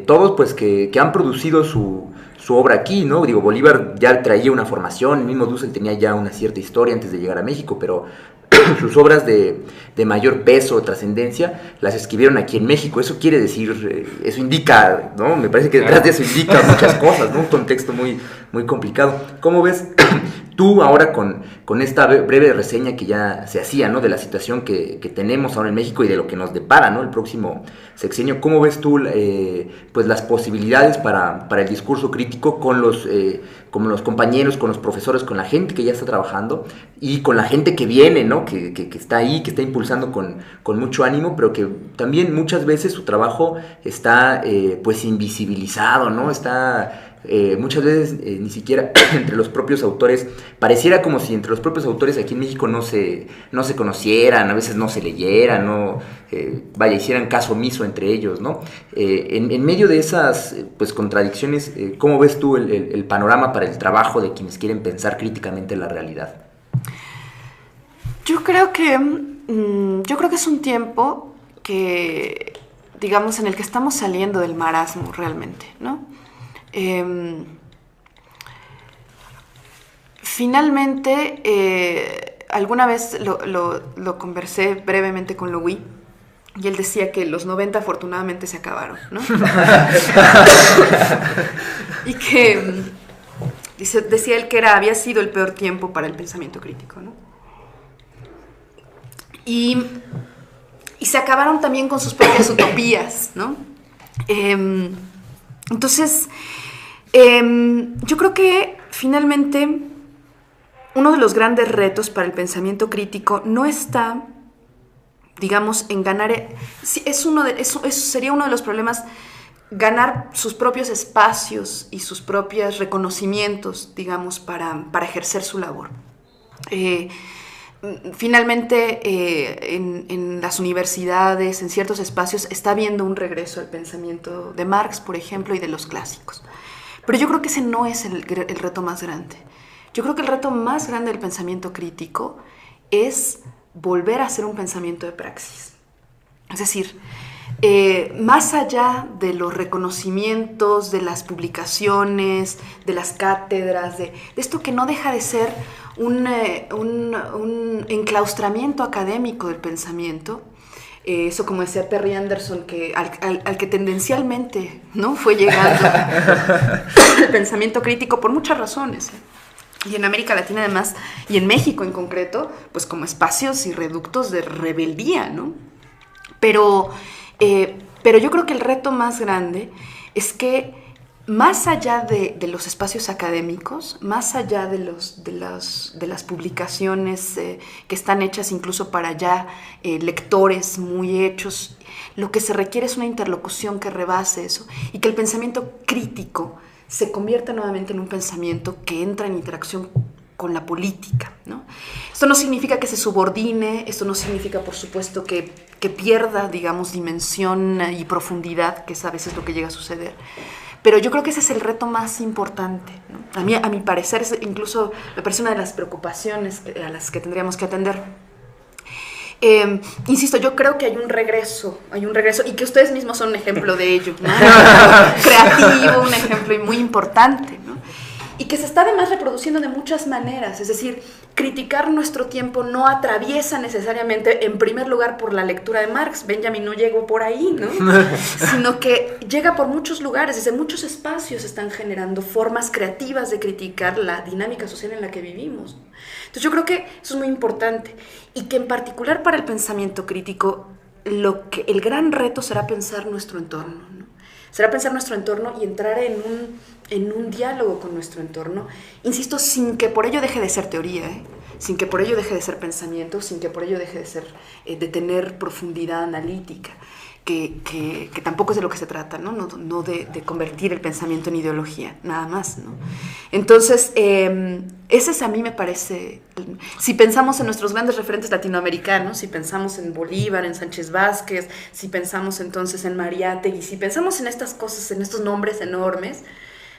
B: todos pues que han producido su obra aquí, ¿no? Digo, Bolívar ya traía una formación, el mismo Dussel tenía ya una cierta historia antes de llegar a México, pero sus obras de mayor peso, trascendencia, las escribieron aquí en México. Eso quiere decir, eso indica, ¿no? Me parece que detrás de eso indica muchas cosas, ¿no? Un contexto muy, muy complicado. ¿Cómo ves tú ahora con esta breve reseña que ya se hacía, ¿no? De la situación que tenemos ahora en México y de lo que nos depara, ¿no? El próximo sexenio. ¿Cómo ves tú pues las posibilidades para el discurso crítico con los compañeros, con los profesores, con la gente que ya está trabajando y con la gente que viene, ¿no? Que está ahí, que está impulsando con mucho ánimo, pero que también muchas veces su trabajo está pues invisibilizado, ¿no? Está muchas veces ni siquiera entre los propios autores, pareciera como si entre los propios autores aquí en México no se conocieran, a veces no se leyeran, no, hicieran caso omiso entre ellos, ¿no? En medio de esas pues contradicciones, ¿cómo ves tú el panorama para el trabajo de quienes quieren pensar críticamente la realidad?
D: Yo creo que es un tiempo que, digamos, en el que estamos saliendo del marasmo realmente, ¿no? Finalmente, alguna vez lo conversé brevemente con Louis y él decía que los 90 afortunadamente se acabaron, ¿no? Y que decía él que había sido el peor tiempo para el pensamiento crítico, ¿no? Y se acabaron también con sus propias utopías, ¿no? Entonces, yo creo que finalmente uno de los grandes retos para el pensamiento crítico no está, digamos, en ganar. Eso sería uno de los problemas, ganar sus propios espacios y sus propios reconocimientos, digamos, para ejercer su labor. Finalmente, en las universidades, en ciertos espacios, está habiendo un regreso al pensamiento de Marx, por ejemplo, y de los clásicos. Pero yo creo que ese no es el reto más grande. Yo creo que el reto más grande del pensamiento crítico es volver a hacer un pensamiento de praxis. Es decir, más allá de los reconocimientos, de las publicaciones, de las cátedras, de esto que no deja de ser un enclaustramiento académico del pensamiento, eso, como decía Terry Anderson, que al que tendencialmente, ¿no?, fue llegando el pensamiento crítico por muchas razones, y en América Latina además, y en México en concreto, pues como espacios y reductos de rebeldía, ¿no? Pero yo creo que el reto más grande es que más allá de los espacios académicos, más allá de las publicaciones que están hechas incluso para ya lectores muy hechos, lo que se requiere es una interlocución que rebase eso y que el pensamiento crítico se convierta nuevamente en un pensamiento que entra en interacción con la política, ¿no? Esto no significa que se subordine, esto no significa, por supuesto, que pierda, digamos, dimensión y profundidad, que es a veces lo que llega a suceder. Pero yo creo que ese es el reto más importante, ¿no? A mi parecer, incluso me parece una de las preocupaciones a las que tendríamos que atender. Insisto, yo creo que hay un regreso, y que ustedes mismos son un ejemplo de ello, ¿no? Creativo, un ejemplo muy importante, ¿no? Y que se está además reproduciendo de muchas maneras, es decir, criticar nuestro tiempo no atraviesa necesariamente, en primer lugar, por la lectura de Marx. Benjamin no llegó por ahí, ¿no? Sino que llega por muchos lugares, desde muchos espacios están generando formas creativas de criticar la dinámica social en la que vivimos. Entonces yo creo que eso es muy importante, y que en particular para el pensamiento crítico, el gran reto será pensar nuestro entorno, ¿no? Será pensar nuestro entorno y entrar en un diálogo con nuestro entorno, insisto, sin que por ello deje de ser teoría, sin que por ello deje de ser pensamiento, sin que por ello deje de ser, de tener profundidad analítica, que tampoco es de lo que se trata, ¿no? No de convertir el pensamiento en ideología, nada más, ¿no? Entonces, ese es, a mí me parece, si pensamos en nuestros grandes referentes latinoamericanos, si pensamos en Bolívar, en Sánchez Vázquez, si pensamos entonces en Mariátegui, si pensamos en estas cosas, en estos nombres enormes,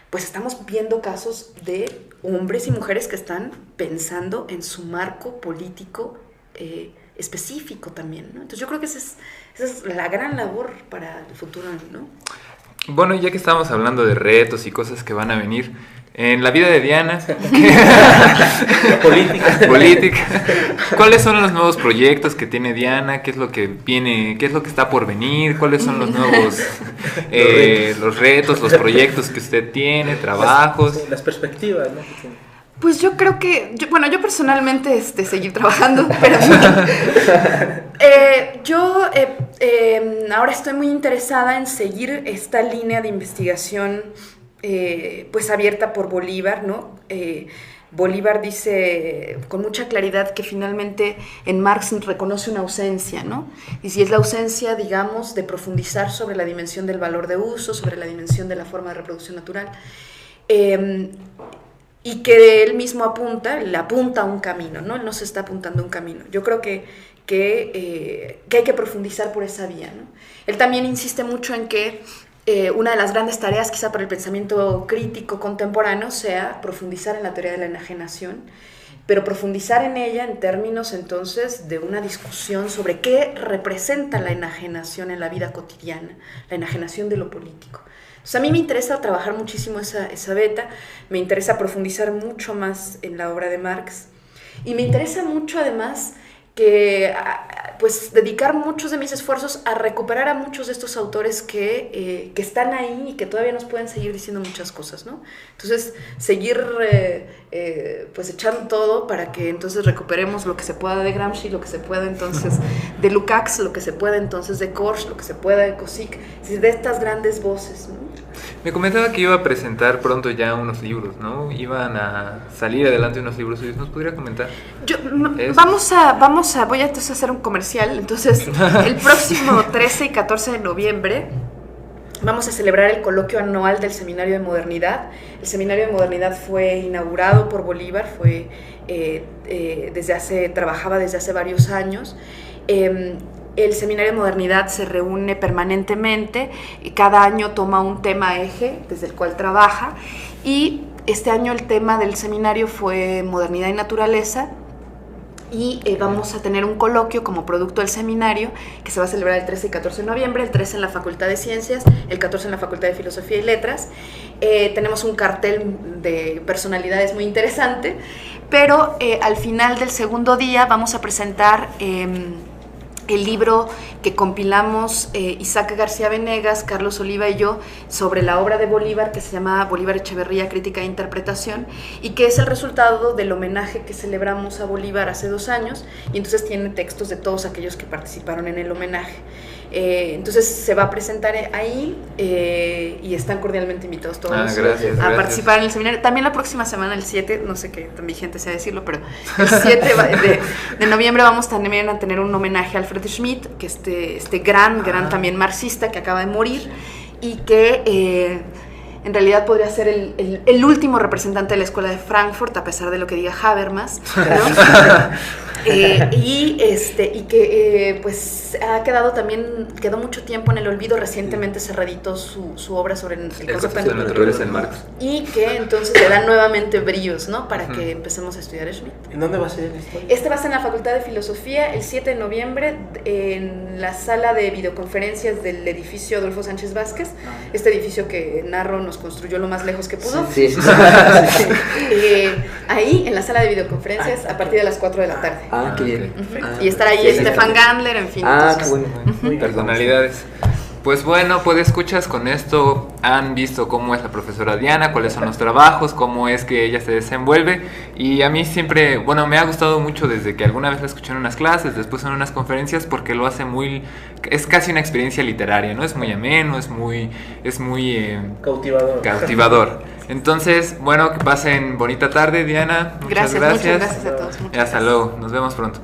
D: pues estamos viendo casos de hombres y mujeres que están pensando en su marco político específico también, ¿no? Entonces yo creo que esa es la gran labor para el futuro, ¿no?
A: Bueno, ya que estamos hablando de retos y cosas que van a venir, en la vida de Diana, política, ¿cuáles son los nuevos proyectos que tiene Diana? ¿Qué es lo que viene? ¿Qué es lo que está por venir? ¿Cuáles son los nuevos los retos, los proyectos que usted tiene, trabajos?
C: Las perspectivas, ¿no?
D: Pues yo creo que, yo personalmente seguir trabajando, pero yo ahora estoy muy interesada en seguir esta línea de investigación pues abierta por Bolívar, ¿no? Bolívar dice con mucha claridad que finalmente en Marx reconoce una ausencia, ¿no? Y si es la ausencia, digamos, de profundizar sobre la dimensión del valor de uso, sobre la dimensión de la forma de reproducción natural, y que él mismo le apunta a un camino, ¿no? Él no se está apuntando a un camino. Yo creo que hay que profundizar por esa vía, ¿no? Él también insiste mucho en que una de las grandes tareas quizá para el pensamiento crítico contemporáneo sea profundizar en la teoría de la enajenación, pero profundizar en ella en términos entonces de una discusión sobre qué representa la enajenación en la vida cotidiana, la enajenación de lo político. Entonces a mí me interesa trabajar muchísimo esa beta, me interesa profundizar mucho más en la obra de Marx, y me interesa mucho además que pues dedicar muchos de mis esfuerzos a recuperar a muchos de estos autores que están ahí y que todavía nos pueden seguir diciendo muchas cosas, ¿no? Entonces seguir pues echando todo para que entonces recuperemos lo que se pueda de Gramsci, lo que se pueda entonces de Lukács, lo que se pueda entonces de Korsch, lo que se pueda de Kossik, de estas grandes voces, ¿no?
A: Me comentaba que iba a presentar pronto ya unos libros, ¿no? Iban a salir adelante unos libros suyos. ¿Nos podría comentar?
D: Voy a entonces hacer un comercial. Entonces, el próximo 13 y 14 de noviembre vamos a celebrar el coloquio anual del Seminario de Modernidad. El Seminario de Modernidad fue inaugurado por Bolívar, trabajaba desde hace varios años. El Seminario de Modernidad se reúne permanentemente y cada año toma un tema eje desde el cual trabaja, y este año el tema del seminario fue Modernidad y Naturaleza, y vamos a tener un coloquio como producto del seminario que se va a celebrar el 13 y 14 de noviembre, el 13 en la Facultad de Ciencias, el 14 en la Facultad de Filosofía y Letras. Tenemos un cartel de personalidades muy interesante, pero al final del segundo día vamos a presentar el libro que compilamos Isaac García Venegas, Carlos Oliva y yo sobre la obra de Bolívar, que se llama Bolívar Echeverría, Crítica e Interpretación, y que es el resultado del homenaje que celebramos a Bolívar hace 2 años, y entonces tiene textos de todos aquellos que participaron en el homenaje. Entonces se va a presentar ahí y están cordialmente invitados todos a participar en el seminario. También la próxima semana, el 7, no sé qué tan vigente sea decirlo, pero el 7 de noviembre vamos también a tener un homenaje a Alfred Schmidt, que este gran también marxista que acaba de morir, y que en realidad podría ser el último representante de la Escuela de Frankfurt, a pesar de lo que diga Habermas, ¿no? Y que pues ha quedado también, quedó mucho tiempo en el olvido, recientemente cerradito su obra sobre el concepto de
B: naturaleza en Marx.
D: y que entonces le dan nuevamente brillos, ¿no? Para que empecemos a estudiar Schmitt.
C: ¿En dónde va a ser el historia?
D: Este va a ser en la Facultad de Filosofía el 7 de noviembre en la sala de videoconferencias del edificio Adolfo Sánchez Vázquez, este edificio que Narro nos construyó lo más lejos que pudo.
B: Sí.
D: Ahí en la sala de videoconferencias a partir de las 4 de la tarde.
B: Ah, qué bien.
D: Y estará ahí Stefan Gandler, en fin.
B: Ah, qué
D: entonces,
B: bueno.
A: Personalidades. Pues bueno, pues escuchas, con esto han visto cómo es la profesora Diana, cuáles son los trabajos, cómo es que ella se desenvuelve, y a mí siempre, bueno, me ha gustado mucho desde que alguna vez la escuché en unas clases, después en unas conferencias, porque lo hace es casi una experiencia literaria, ¿no? Es muy ameno, es muy cautivador. Entonces, bueno, que pasen bonita tarde, Diana. Muchas gracias.
D: Muchas gracias a todos.
A: Y hasta luego, nos vemos pronto.